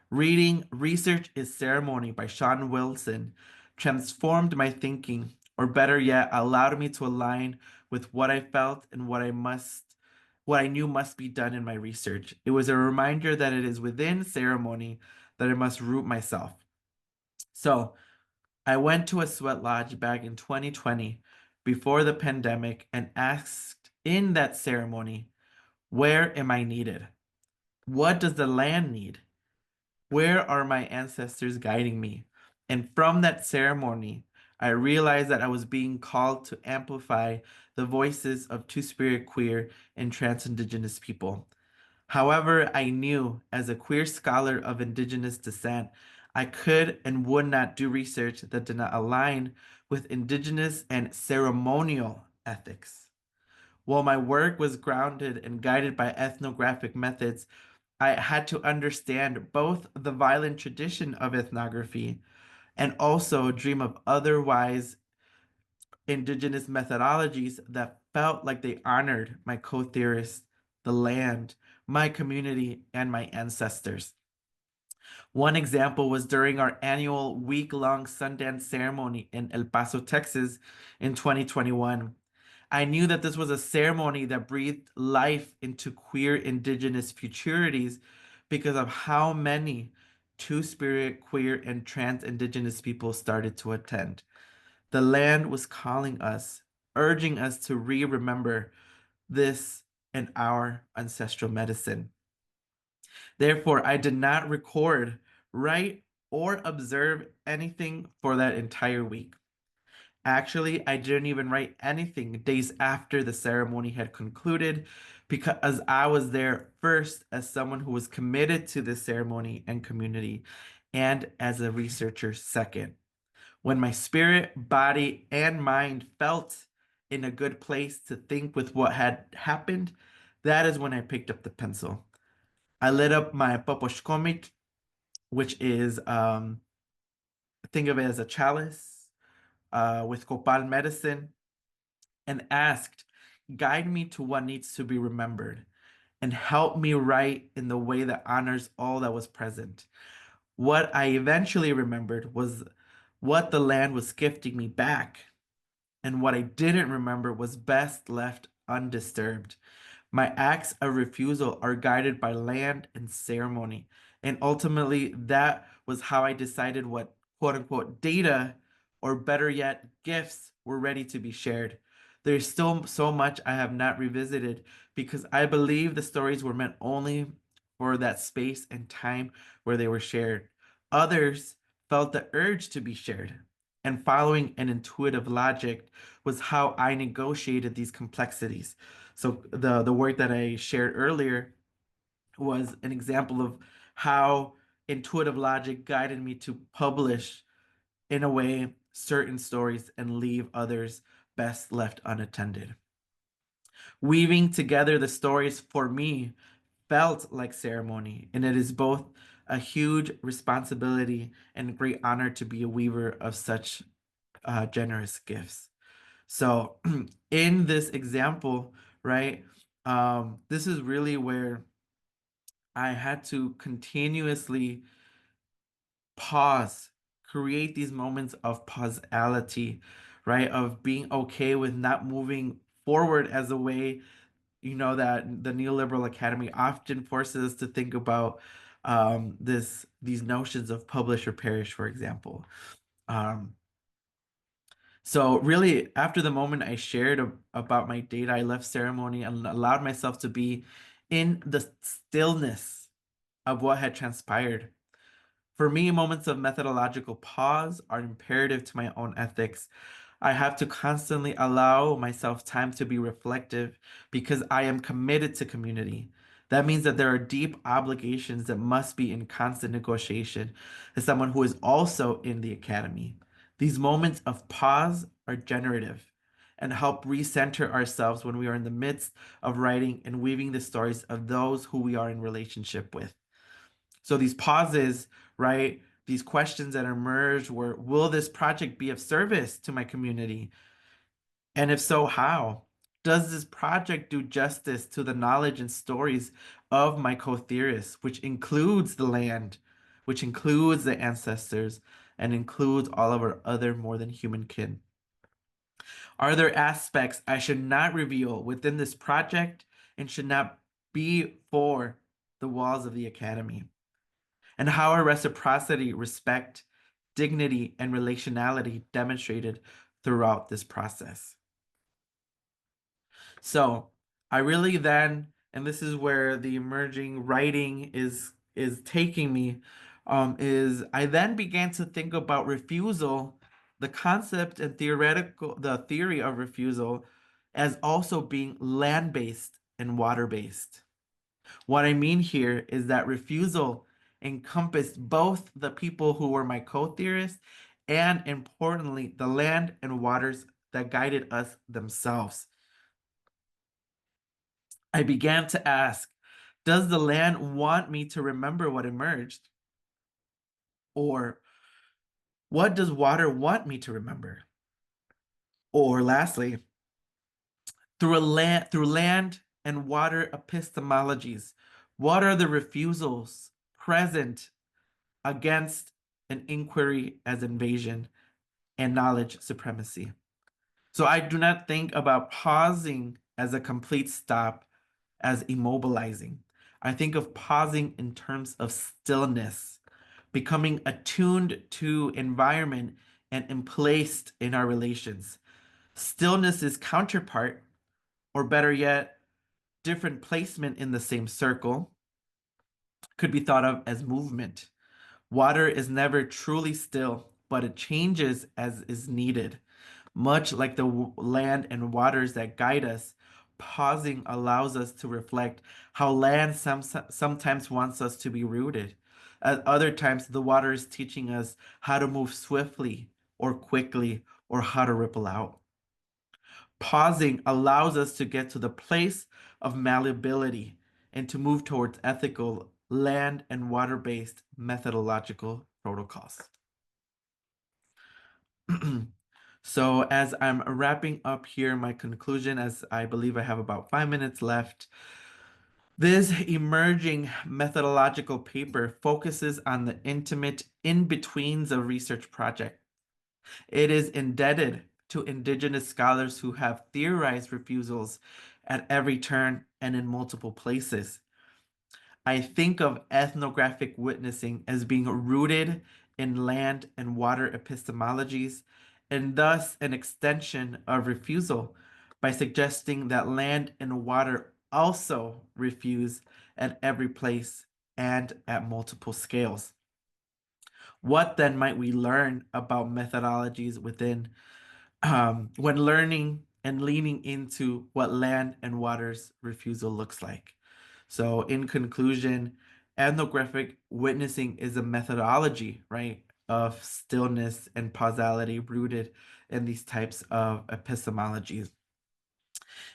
Reading Research is Ceremony by Sean Wilson transformed my thinking, or better yet, allowed me to align with what I felt and what I knew must be done in my research. It was a reminder that it is within ceremony that I must root myself. So I went to a sweat lodge back in 2020 before the pandemic and asked in that ceremony, where am I needed? What does the land need? Where are my ancestors guiding me? And from that ceremony, I realized that I was being called to amplify the voices of Two-Spirit queer and trans Indigenous people. However, I knew as a queer scholar of Indigenous descent, I could and would not do research that did not align with Indigenous and ceremonial ethics. While my work was grounded and guided by ethnographic methods, I had to understand both the violent tradition of ethnography and also dream of otherwise Indigenous methodologies that felt like they honored my co-theorists, the land, my community, and my ancestors. One example was during our annual week-long Sundance ceremony in El Paso, Texas in 2021. I knew that this was a ceremony that breathed life into queer Indigenous futurities because of how many Two-Spirit, queer, and trans Indigenous people started to attend. The land was calling us, urging us to remember this and our ancestral medicine. Therefore, I did not record, write, or observe anything for that entire week. Actually, I didn't even write anything days after the ceremony had concluded because I was there first as someone who was committed to this ceremony and community, and as a researcher second. When my spirit, body, and mind felt in a good place to think with what had happened, that is when I picked up the pencil. I lit up my poposhkomik, which is, think of it as a chalice with copal medicine, and asked, guide me to what needs to be remembered, and help me write in the way that honors all that was present. What I eventually remembered was what the land was gifting me back, and what I didn't remember was best left undisturbed. My acts of refusal are guided by land and ceremony. And ultimately, that was how I decided what quote unquote data, or better yet, gifts were ready to be shared. There's still so much I have not revisited because I believe the stories were meant only for that space and time where they were shared. Others felt the urge to be shared. And following an intuitive logic was how I negotiated these complexities. So the work that I shared earlier was an example of how intuitive logic guided me to publish, in a way, certain stories and leave others best left unattended. Weaving together the stories for me felt like ceremony, and it is both a huge responsibility and a great honor to be a weaver of such generous gifts. So in this example, right, this is really where I had to continuously pause, create these moments of pausality, right, of being okay with not moving forward as a way, that the neoliberal academy often forces us to think about these notions of publish or perish, for example. So really, after the moment I shared about my data, I left ceremony and allowed myself to be in the stillness of what had transpired. For me, moments of methodological pause are imperative to my own ethics. I have to constantly allow myself time to be reflective because I am committed to community. That means that there are deep obligations that must be in constant negotiation as someone who is also in the academy. These moments of pause are generative and help recenter ourselves when we are in the midst of writing and weaving the stories of those who we are in relationship with. So these pauses, right? These questions that emerge were, will this project be of service to my community? And if so, how? Does this project do justice to the knowledge and stories of my co-theorists, which includes the land, which includes the ancestors, and includes all of our other more than human kin? Are there aspects I should not reveal within this project and should not be for the walls of the academy? And how are reciprocity, respect, dignity, and relationality demonstrated throughout this process? So I really then, and this is where the emerging writing is taking me, is I then began to think about refusal, the concept and the theory of refusal, as also being land-based and water-based. What I mean here is that refusal encompassed both the people who were my co-theorists and, importantly, the land and waters that guided us themselves. I began to ask, does the land want me to remember what emerged? Or what does water want me to remember? Or lastly, through land and water epistemologies, what are the refusals present against an inquiry as invasion and knowledge supremacy? So I do not think about pausing as a complete stop as immobilizing. I think of pausing in terms of stillness, becoming attuned to environment and emplaced in our relations. Stillness' counterpart, or better yet, different placement in the same circle, could be thought of as movement. Water is never truly still, but it changes as is needed. Much like the land and waters that guide us, pausing allows us to reflect how land sometimes wants us to be rooted. At other times, the water is teaching us how to move swiftly or quickly or how to ripple out. Pausing allows us to get to the place of malleability and to move towards ethical, land and water-based methodological protocols. So as I'm wrapping up here, my conclusion, as I believe I have about 5 minutes left, this emerging methodological paper focuses on the intimate in-betweens of research project. It is indebted to Indigenous scholars who have theorized refusals at every turn and in multiple places. I think of ethnographic witnessing as being rooted in land and water epistemologies, and thus an extension of refusal by suggesting that land and water also refuse at every place and at multiple scales. What then might we learn about methodologies within when learning and leaning into what land and water's refusal looks like? So in conclusion, ethnographic witnessing is a methodology, right, of stillness and pausality rooted in these types of epistemologies.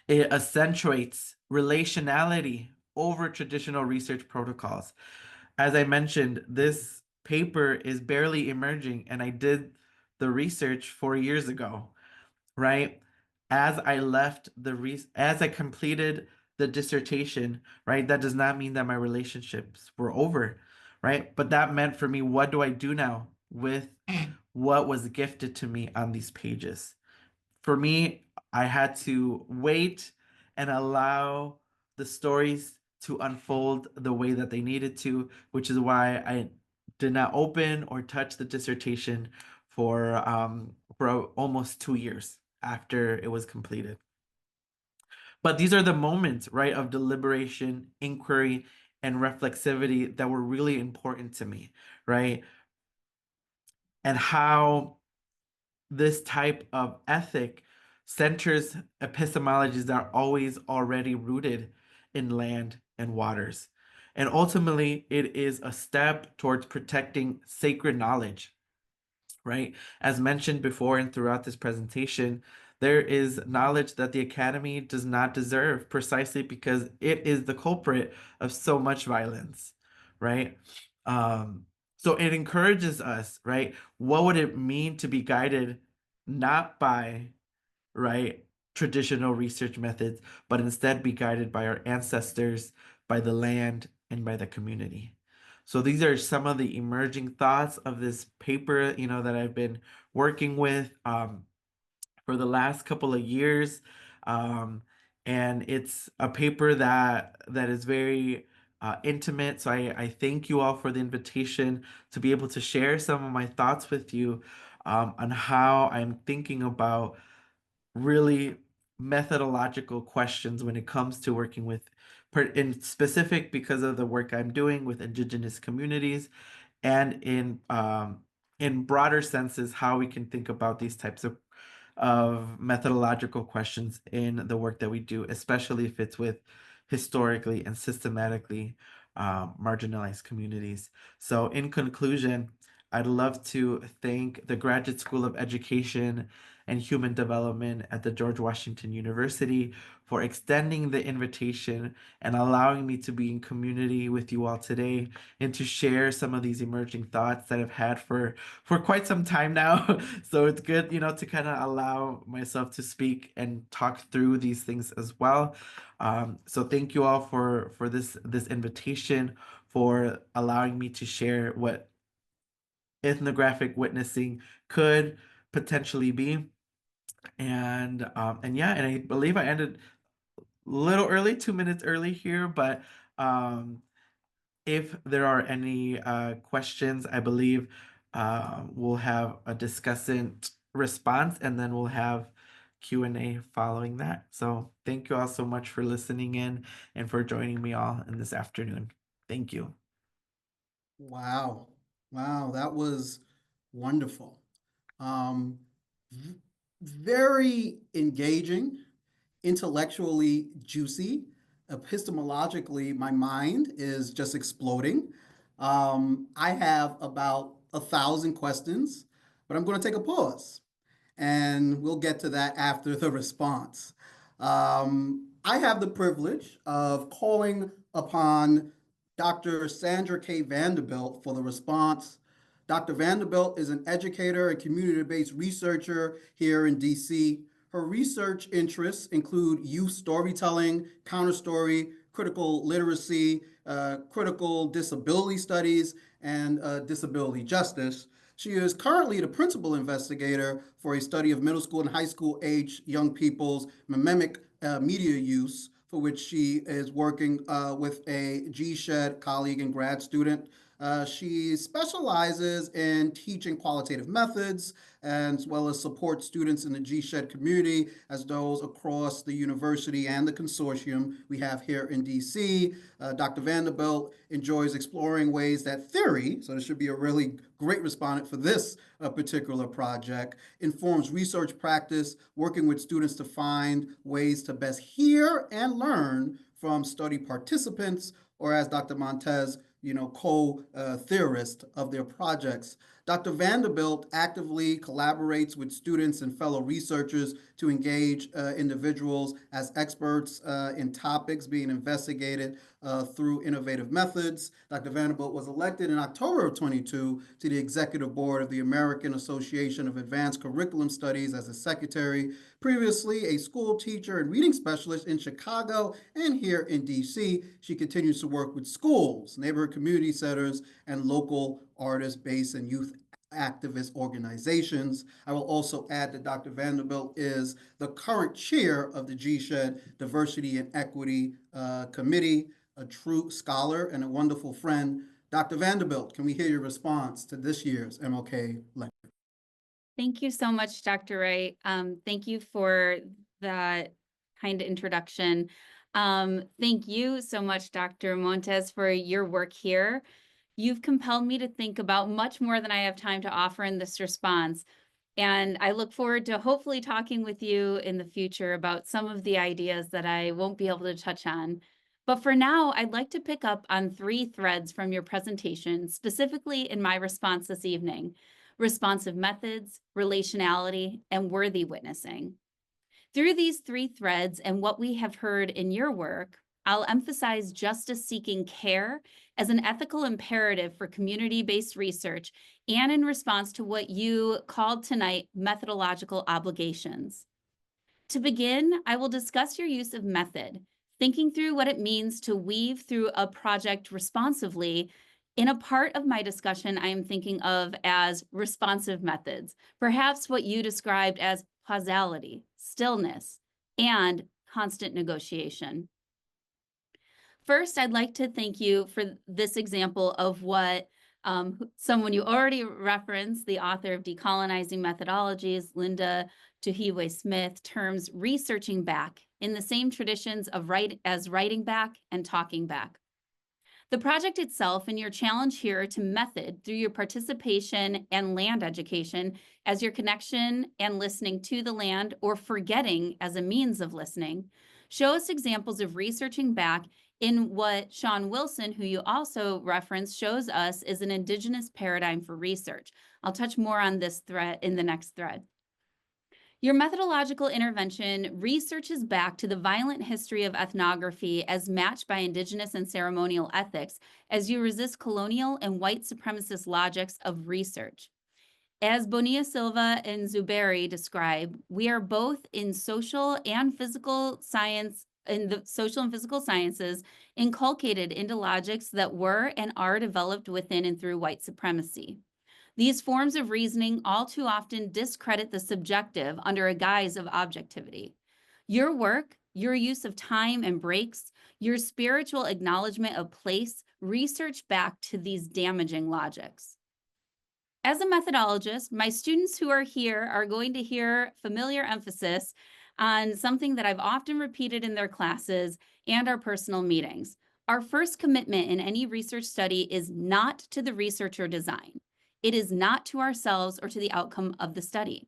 It accentuates relationality over traditional research protocols. As I mentioned, this paper is barely emerging, and I did the research 4 years ago, right? As I completed the dissertation, right? That does not mean that my relationships were over, right? But that meant for me, what do I do now with what was gifted to me on these pages? For me, I had to wait and allow the stories to unfold the way that they needed to, which is why I did not open or touch the dissertation for almost 2 years after it was completed. But these are the moments, right, of deliberation, inquiry, and reflexivity that were really important to me, right? And how this type of ethic centers epistemologies that are always already rooted in land and waters. And ultimately, it is a step towards protecting sacred knowledge, right? As mentioned before and throughout this presentation, there is knowledge that the academy does not deserve precisely because it is the culprit of so much violence, right? So it encourages us, right? What would it mean to be guided not by, right, traditional research methods, but instead be guided by our ancestors, by the land, and by the community. So these are some of the emerging thoughts of this paper, that I've been working with for the last couple of years. And it's a paper that is very intimate. So I thank you all for the invitation to be able to share some of my thoughts with you on how I'm thinking about really methodological questions when it comes to working with, in specific because of the work I'm doing with Indigenous communities, and in broader senses, how we can think about these types of methodological questions in the work that we do, especially if it's with historically and systematically marginalized communities. So in conclusion, I'd love to thank the Graduate School of Education and Human Development at the George Washington University for extending the invitation and allowing me to be in community with you all today and to share some of these emerging thoughts that I've had for quite some time now. So it's good, to kind of allow myself to speak and talk through these things as well. So thank you all for this invitation, for allowing me to share what ethnographic witnessing could potentially be. And yeah, and I believe I ended a little early, 2 minutes early here, but if there are any questions, I believe we'll have a discussant response, and then we'll have Q&A following that. So thank you all so much for listening in and for joining me all in this afternoon. Thank you. Wow. Wow, that was wonderful. V- Very engaging, intellectually juicy. Epistemologically, my mind is just exploding. I have about 1,000 questions, but I'm going to take a pause and we'll get to that after the response. I have the privilege of calling upon Dr. Sandra K. Vanderbilt for the response. Dr. Vanderbilt is an educator and community-based researcher here in DC. Her research interests include youth storytelling, counterstory, critical literacy, critical disability studies, and disability justice. She is currently the principal investigator for a study of middle school and high school age young people's mimic media use, for which she is working with a GSHED colleague and grad student. She specializes in teaching qualitative methods, as well as support students in the GSHED community as those across the university and the consortium we have here in DC. Dr. Vanderbilt enjoys exploring ways that theory, so this should be a really great respondent for this particular project, informs research practice, working with students to find ways to best hear and learn from study participants, or as Dr. Montes, co-theorist of their projects. Dr. Vanderbilt actively collaborates with students and fellow researchers to engage individuals as experts in topics being investigated through innovative methods. Dr. Vanderbilt was elected in October of 22 to the executive board of the American Association of Advanced Curriculum Studies as a secretary, previously a school teacher and reading specialist in Chicago and here in DC. She continues to work with schools, neighborhood community centers, and local artist-based and youth activist organizations. I will also add that Dr. Vanderbilt is the current chair of the GSHED Diversity and Equity Committee, a true scholar and a wonderful friend. Dr. Vanderbilt, can we hear your response to this year's MLK lecture? Thank you so much, Dr. Wright. Thank you for that kind introduction. Thank you so much, Dr. Montes, for your work here. You've compelled me to think about much more than I have time to offer in this response. And I look forward to hopefully talking with you in the future about some of the ideas that I won't be able to touch on. But for now, I'd like to pick up on 3 threads from your presentation, specifically in my response this evening: responsive methods, relationality, and worthy witnessing. Through these 3 threads and what we have heard in your work, I'll emphasize justice-seeking care as an ethical imperative for community-based research and in response to what you called tonight methodological obligations. To begin, I will discuss your use of method, thinking through what it means to weave through a project responsively. In a part of my discussion, I am thinking of as responsive methods, perhaps what you described as causality, stillness, and constant negotiation. First, I'd like to thank you for this example of what someone you already referenced, the author of Decolonizing Methodologies, Linda Tuhiwai Smith, terms researching back in the same traditions of writing back and talking back. The project itself and your challenge here to method through your participation and land education as your connection and listening to the land, or forgetting as a means of listening, show us examples of researching back in what Sean Wilson, who you also referenced, shows us is an Indigenous paradigm for research. I'll touch more on this thread in the next thread. Your methodological intervention researches back to the violent history of ethnography as matched by Indigenous and ceremonial ethics as you resist colonial and white supremacist logics of research. As Bonilla Silva and Zuberi describe, we are both in social and physical science, in the social and physical sciences, inculcated into logics that were and are developed within and through white supremacy. These forms of reasoning all too often discredit the subjective under a guise of objectivity. Your work, your use of time and breaks, your spiritual acknowledgement of place, research back to these damaging logics. As a methodologist, my students who are here are going to hear familiar emphasis on something that I've often repeated in their classes and our personal meetings. Our first commitment in any research study is not to the research or design. It is not to ourselves or to the outcome of the study.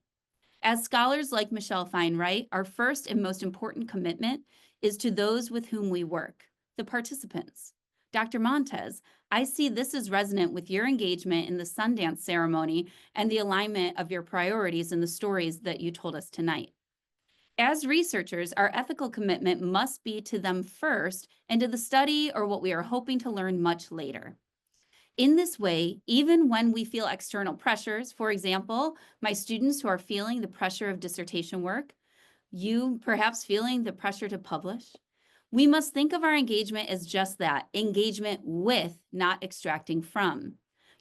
As scholars like Michelle Fine write, our first and most important commitment is to those with whom we work, the participants. Dr. Montes, I see this as resonant with your engagement in the Sundance ceremony and the alignment of your priorities in the stories that you told us tonight. As researchers, our ethical commitment must be to them first and to the study or what we are hoping to learn much later. In this way, even when we feel external pressures, for example, my students who are feeling the pressure of dissertation work, you perhaps feeling the pressure to publish, we must think of our engagement as just that, engagement with, not extracting from.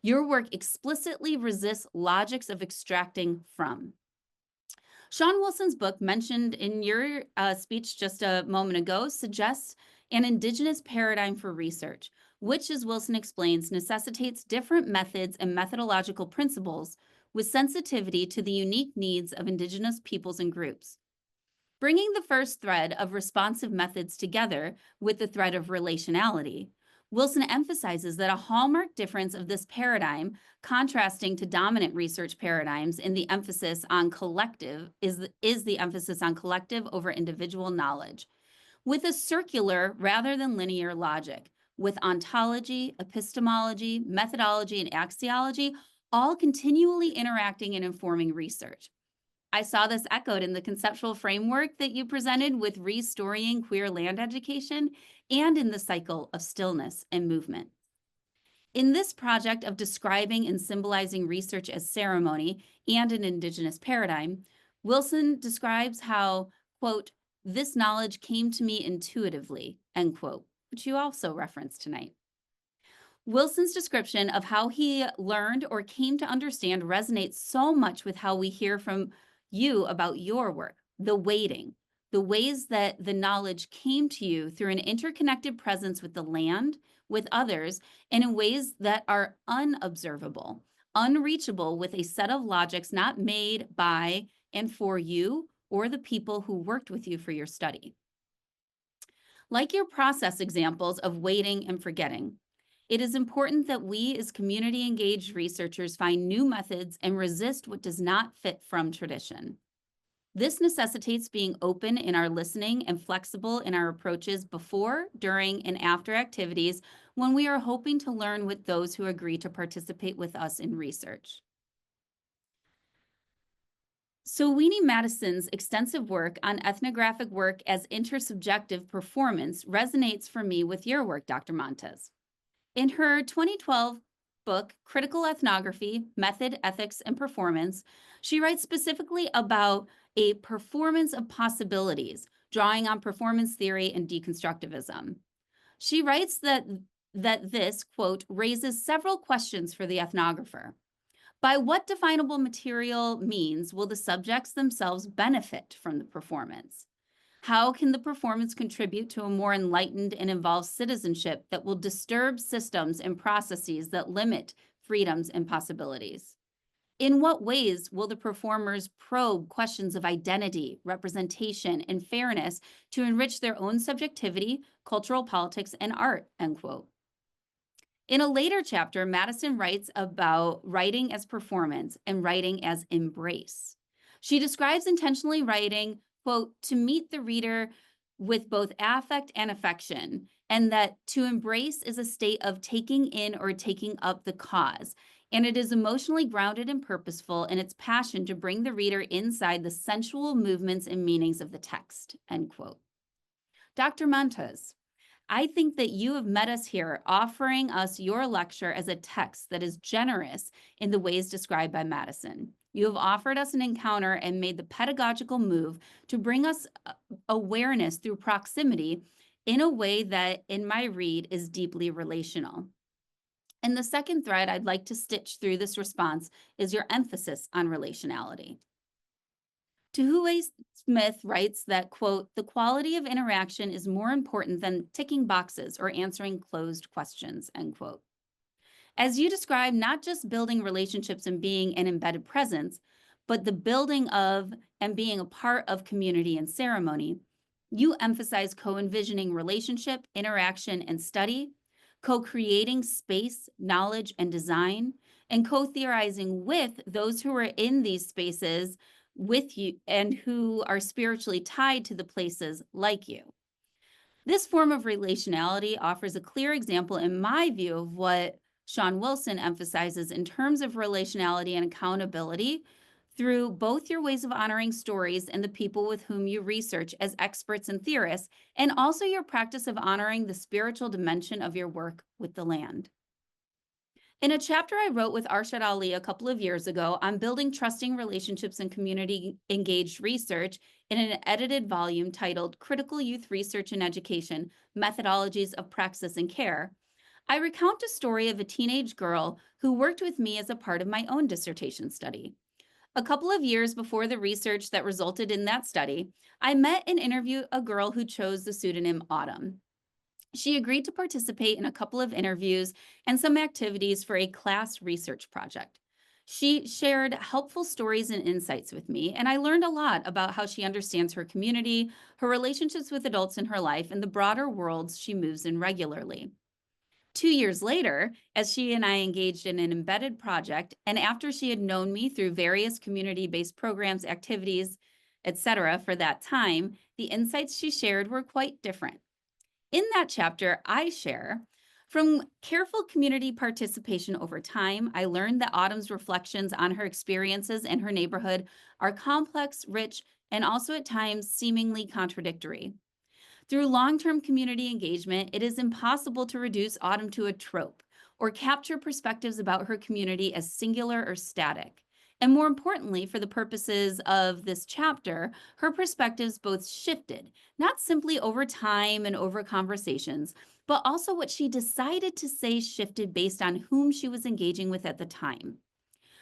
Your work explicitly resists logics of extracting from. Sean Wilson's book, mentioned in your speech just a moment ago, suggests an Indigenous paradigm for research, which, as Wilson explains, necessitates different methods and methodological principles with sensitivity to the unique needs of Indigenous peoples and groups. Bringing the first thread of responsive methods together with the thread of relationality, Wilson emphasizes that a hallmark difference of this paradigm, contrasting to dominant research paradigms in the emphasis on collective, is the emphasis on collective over individual knowledge, with a circular rather than linear logic, with ontology, epistemology, methodology, and axiology all continually interacting and informing research. I saw this echoed in the conceptual framework that you presented with restoring queer land education and in the cycle of stillness and movement. In this project of describing and symbolizing research as ceremony and an Indigenous paradigm, Wilson describes how, quote, this knowledge came to me intuitively, end quote, which you also referenced tonight. Wilson's description of how he learned or came to understand resonates so much with how we hear from you about your work, the waiting, the ways that the knowledge came to you through an interconnected presence with the land, with others, and in ways that are unobservable, unreachable with a set of logics not made by and for you or the people who worked with you for your study. Like your process examples of waiting and forgetting, it is important that we as community-engaged researchers find new methods and resist what does not fit from tradition. This necessitates being open in our listening and flexible in our approaches before, during, and after activities when we are hoping to learn with those who agree to participate with us in research. So Weenie Madison's extensive work on ethnographic work as intersubjective performance resonates for me with your work, Dr. Montes. In her 2012 book, Critical Ethnography, Method, Ethics, and Performance, she writes specifically about a performance of possibilities, drawing on performance theory and deconstructivism. She writes that this, quote, raises several questions for the ethnographer. By what definable material means will the subjects themselves benefit from the performance? How can the performance contribute to a more enlightened and involved citizenship that will disturb systems and processes that limit freedoms and possibilities? In what ways will the performers probe questions of identity, representation, and fairness to enrich their own subjectivity, cultural politics, and art, end quote. In a later chapter, Madison writes about writing as performance and writing as embrace. She describes intentionally writing, quote, to meet the reader with both affect and affection, and that to embrace is a state of taking in or taking up the cause, and it is emotionally grounded and purposeful in its passion to bring the reader inside the sensual movements and meanings of the text, end quote. Dr. Montes, I think that you have met us here offering us your lecture as a text that is generous in the ways described by Madison. You have offered us an encounter and made the pedagogical move to bring us awareness through proximity in a way that, in my read, is deeply relational. And the second thread I'd like to stitch through this response is your emphasis on relationality. Tuhue Smith writes that, quote, the quality of interaction is more important than ticking boxes or answering closed questions, end quote. As you describe, not just building relationships and being an embedded presence, but the building of and being a part of community and ceremony, you emphasize co-envisioning relationship, interaction, and study, co-creating space, knowledge, and design, and co-theorizing with those who are in these spaces with you and who are spiritually tied to the places like you. This form of relationality offers a clear example, in my view, of what Sean Wilson emphasizes in terms of relationality and accountability through both your ways of honoring stories and the people with whom you research as experts and theorists, and also your practice of honoring the spiritual dimension of your work with the land. In a chapter I wrote with Arshad Ali a couple of years ago on building trusting relationships and community-engaged research in an edited volume titled Critical Youth Research and Education, Methodologies of Praxis and Care, I recount a story of a teenage girl who worked with me as a part of my own dissertation study. A couple of years before the research that resulted in that study, I met and interviewed a girl who chose the pseudonym Autumn. She agreed to participate in a couple of interviews and some activities for a class research project. She shared helpful stories and insights with me, and I learned a lot about how she understands her community, her relationships with adults in her life, and the broader worlds she moves in regularly. 2 years later, as she and I engaged in an embedded project, and after she had known me through various community-based programs, activities, etc. for that time, the insights she shared were quite different. In that chapter, I share, from careful community participation over time, I learned that Autumn's reflections on her experiences in her neighborhood are complex, rich, and also at times seemingly contradictory. Through long-term community engagement, it is impossible to reduce Autumn to a trope or capture perspectives about her community as singular or static. And more importantly, for the purposes of this chapter, her perspectives both shifted, not simply over time and over conversations, but also what she decided to say shifted based on whom she was engaging with at the time.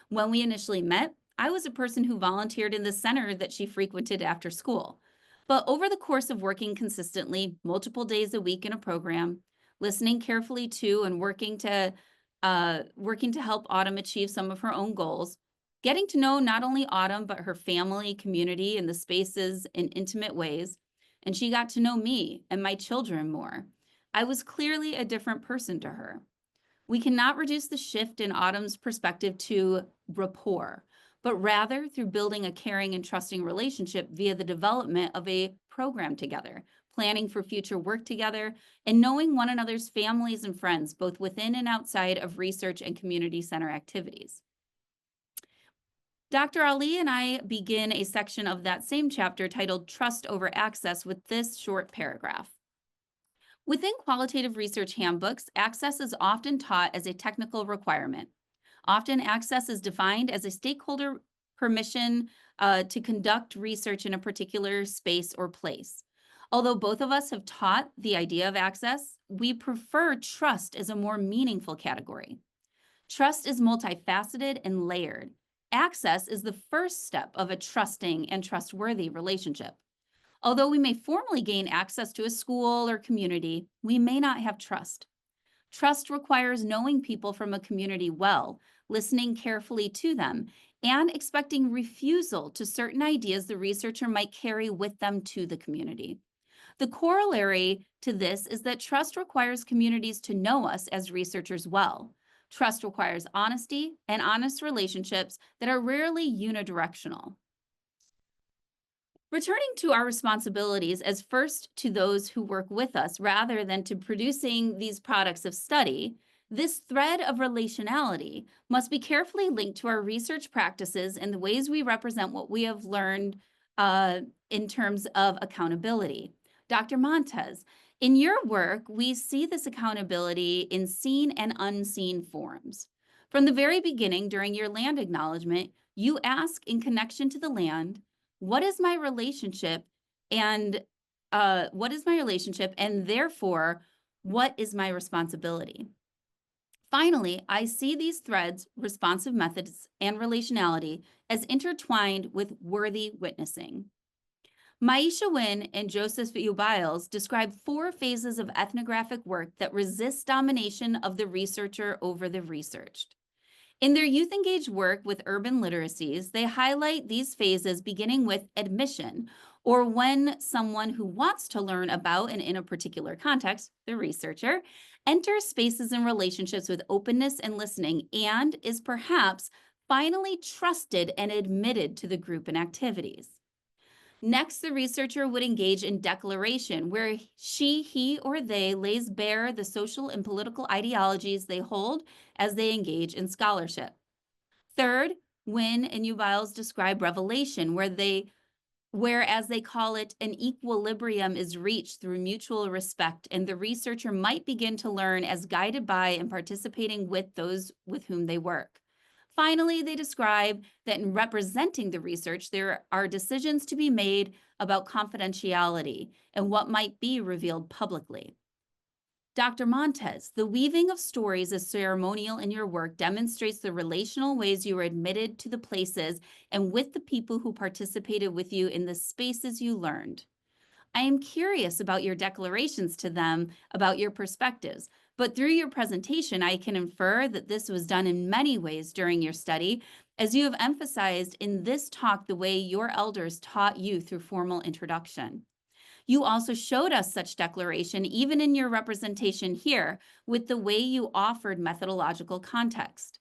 When we initially met, I was a person who volunteered in the center that she frequented after school. But over the course of working consistently, multiple days a week in a program, listening carefully to and working to help Autumn achieve some of her own goals, getting to know not only Autumn, but her family, community, and the spaces in intimate ways, and she got to know me and my children more. I was clearly a different person to her. We cannot reduce the shift in Autumn's perspective to rapport, but rather through building a caring and trusting relationship via the development of a program together, planning for future work together, and knowing one another's families and friends, both within and outside of research and community center activities. Dr. Ali and I begin a section of that same chapter titled Trust Over Access with this short paragraph. Within qualitative research handbooks, access is often taught as a technical requirement. Often, access is defined as a stakeholder permission to conduct research in a particular space or place. Although both of us have taught the idea of access, we prefer trust as a more meaningful category. Trust is multifaceted and layered. Access is the first step of a trusting and trustworthy relationship. Although we may formally gain access to a school or community, we may not have trust. Trust requires knowing people from a community well, listening carefully to them, and expecting refusal to certain ideas the researcher might carry with them to the community. The corollary to this is that trust requires communities to know us as researchers well. Trust requires honesty and honest relationships that are rarely unidirectional. Returning to our responsibilities as first to those who work with us rather than to producing these products of study, this thread of relationality must be carefully linked to our research practices and the ways we represent what we have learned in terms of accountability. Dr. Montes, in your work, we see this accountability in seen and unseen forms. From the very beginning, during your land acknowledgement, you ask in connection to the land, what is my relationship and therefore what is my responsibility? Finally, I see these threads, responsive methods and relationality, as intertwined with worthy witnessing. Maisha Wynn and Joseph Biles describe 4 phases of ethnographic work that resist domination of the researcher over the researched. In their youth-engaged work with urban literacies, they highlight these phases beginning with admission, or when someone who wants to learn about and in a particular context, the researcher, enters spaces and relationships with openness and listening and is perhaps finally trusted and admitted to the group and activities. Next, the researcher would engage in declaration, where she, he, or they lays bare the social and political ideologies they hold as they engage in scholarship. Third, Wynn and Biles describe revelation, where, as they call it, an equilibrium is reached through mutual respect, and the researcher might begin to learn as guided by and participating with those with whom they work. Finally, they describe that in representing the research, there are decisions to be made about confidentiality and what might be revealed publicly. Dr. Montes, the weaving of stories as ceremonial in your work demonstrates the relational ways you were admitted to the places and with the people who participated with you in the spaces you learned. I am curious about your declarations to them about your perspectives, but through your presentation, I can infer that this was done in many ways during your study, as you have emphasized in this talk the way your elders taught you through formal introduction. You also showed us such declaration even in your representation here with the way you offered methodological context.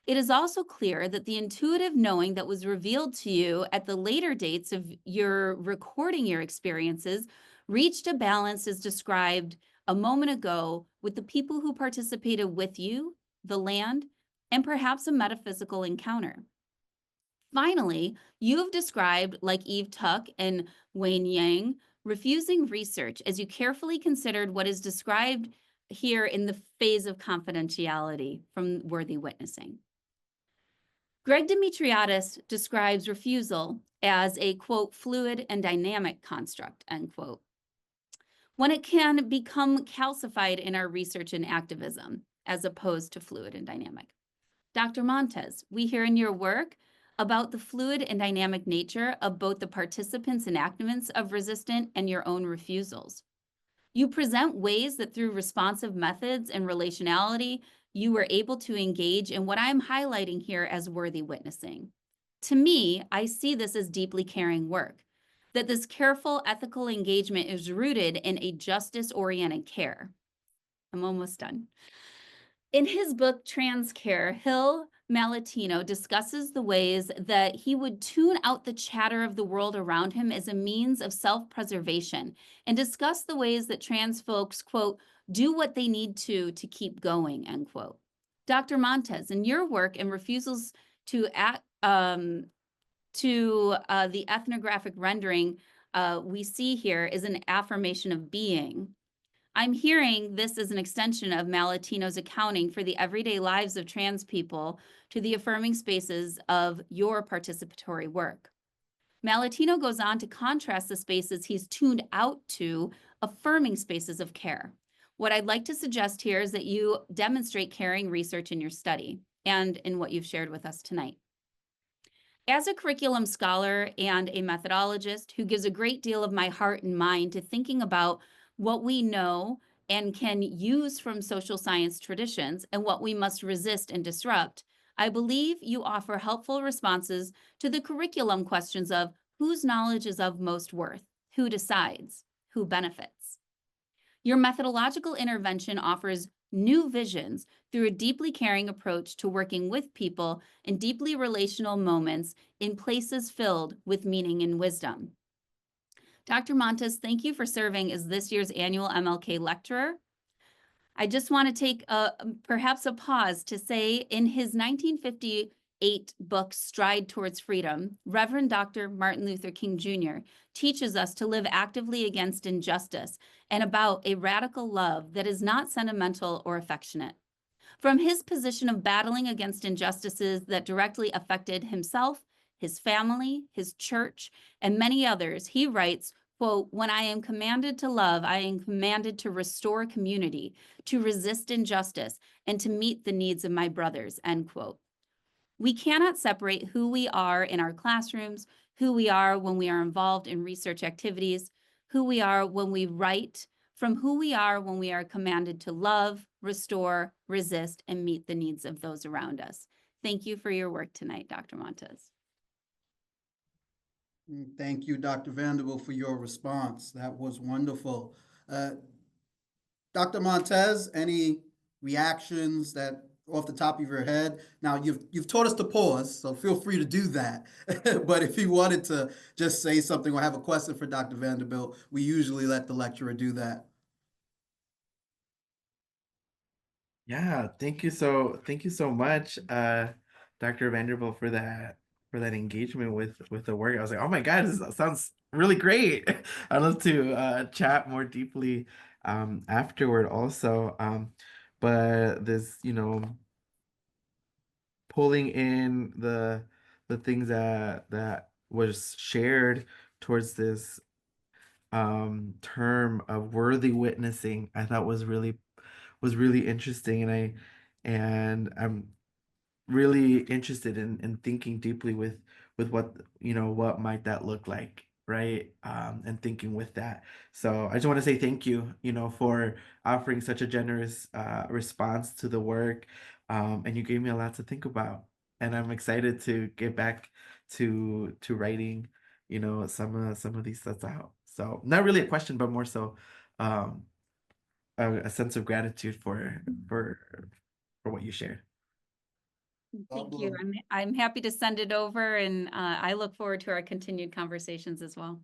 It is also clear that the intuitive knowing that was revealed to you at the later dates of your recording your experiences reached a balance as described a moment ago with the people who participated with you, the land, and perhaps a metaphysical encounter. Finally, you have described, like Eve Tuck and Wayne Yang, refusing research as you carefully considered what is described here in the phase of confidentiality from worthy witnessing. Greg Dimitriadis describes refusal as a, quote, fluid and dynamic construct, end quote, when it can become calcified in our research and activism, as opposed to fluid and dynamic. Dr. Montes, we hear in your work about the fluid and dynamic nature of both the participants and activants of resistant and your own refusals. You present ways that through responsive methods and relationality, you were able to engage in what I'm highlighting here as worthy witnessing. To me, I see this as deeply caring work, that this careful ethical engagement is rooted in a justice-oriented care. I'm almost done. In his book, Trans Care, Hill Malatino discusses the ways that he would tune out the chatter of the world around him as a means of self-preservation and discuss the ways that trans folks, quote, do what they need to keep going, end quote. Dr. Montes, in your work and refusals to the ethnographic rendering we see here is an affirmation of being, I'm hearing this is an extension of Malatino's accounting for the everyday lives of trans people to the affirming spaces of your participatory work. Malatino goes on to contrast the spaces he's tuned out to affirming spaces of care. What I'd like to suggest here is that you demonstrate caring research in your study and in what you've shared with us tonight. As a curriculum scholar and a methodologist who gives a great deal of my heart and mind to thinking about what we know and can use from social science traditions and what we must resist and disrupt, I believe you offer helpful responses to the curriculum questions of whose knowledge is of most worth, who decides, who benefits. Your methodological intervention offers new visions through a deeply caring approach to working with people in deeply relational moments in places filled with meaning and wisdom. Dr. Montes, thank you for serving as this year's annual MLK lecturer. I just want to take perhaps a pause to say in his 1958 book, Stride Towards Freedom, Reverend Dr. Martin Luther King Jr. teaches us to live actively against injustice and about a radical love that is not sentimental or affectionate. From his position of battling against injustices that directly affected himself, his family, his church, and many others, he writes, quote, "When I am commanded to love, I am commanded to restore community, to resist injustice, and to meet the needs of my brothers," end quote. We cannot separate who we are in our classrooms, who we are when we are involved in research activities, who we are when we write, from who we are when we are commanded to love, restore, resist, and meet the needs of those around us. Thank you for your work tonight, Dr. Montes. Thank you, Dr. Vanderbilt, for your response. That was wonderful. Dr. Montez, any reactions that off the top of your head? Now, you've taught us to pause, so feel free to do that. But if you wanted to just say something or have a question for Dr. Vanderbilt, we usually let the lecturer do that. Yeah, thank you so much, Dr. Vanderbilt, for that engagement with the work. I was like, oh my God, this sounds really great. I'd love to chat more deeply afterward also. But this, pulling in the things that was shared towards this term of worthy witnessing, I thought was really interesting, and I'm really interested in thinking deeply with what what might that look like, right? And thinking with that. So I just want to say thank you, for offering such a generous response to the work, and you gave me a lot to think about, and I'm excited to get back to writing, some of these thoughts out. So not really a question, but more so um, a sense of gratitude for what you shared. Thank you. Pablo. I'm happy to send it over, and I look forward to our continued conversations as well.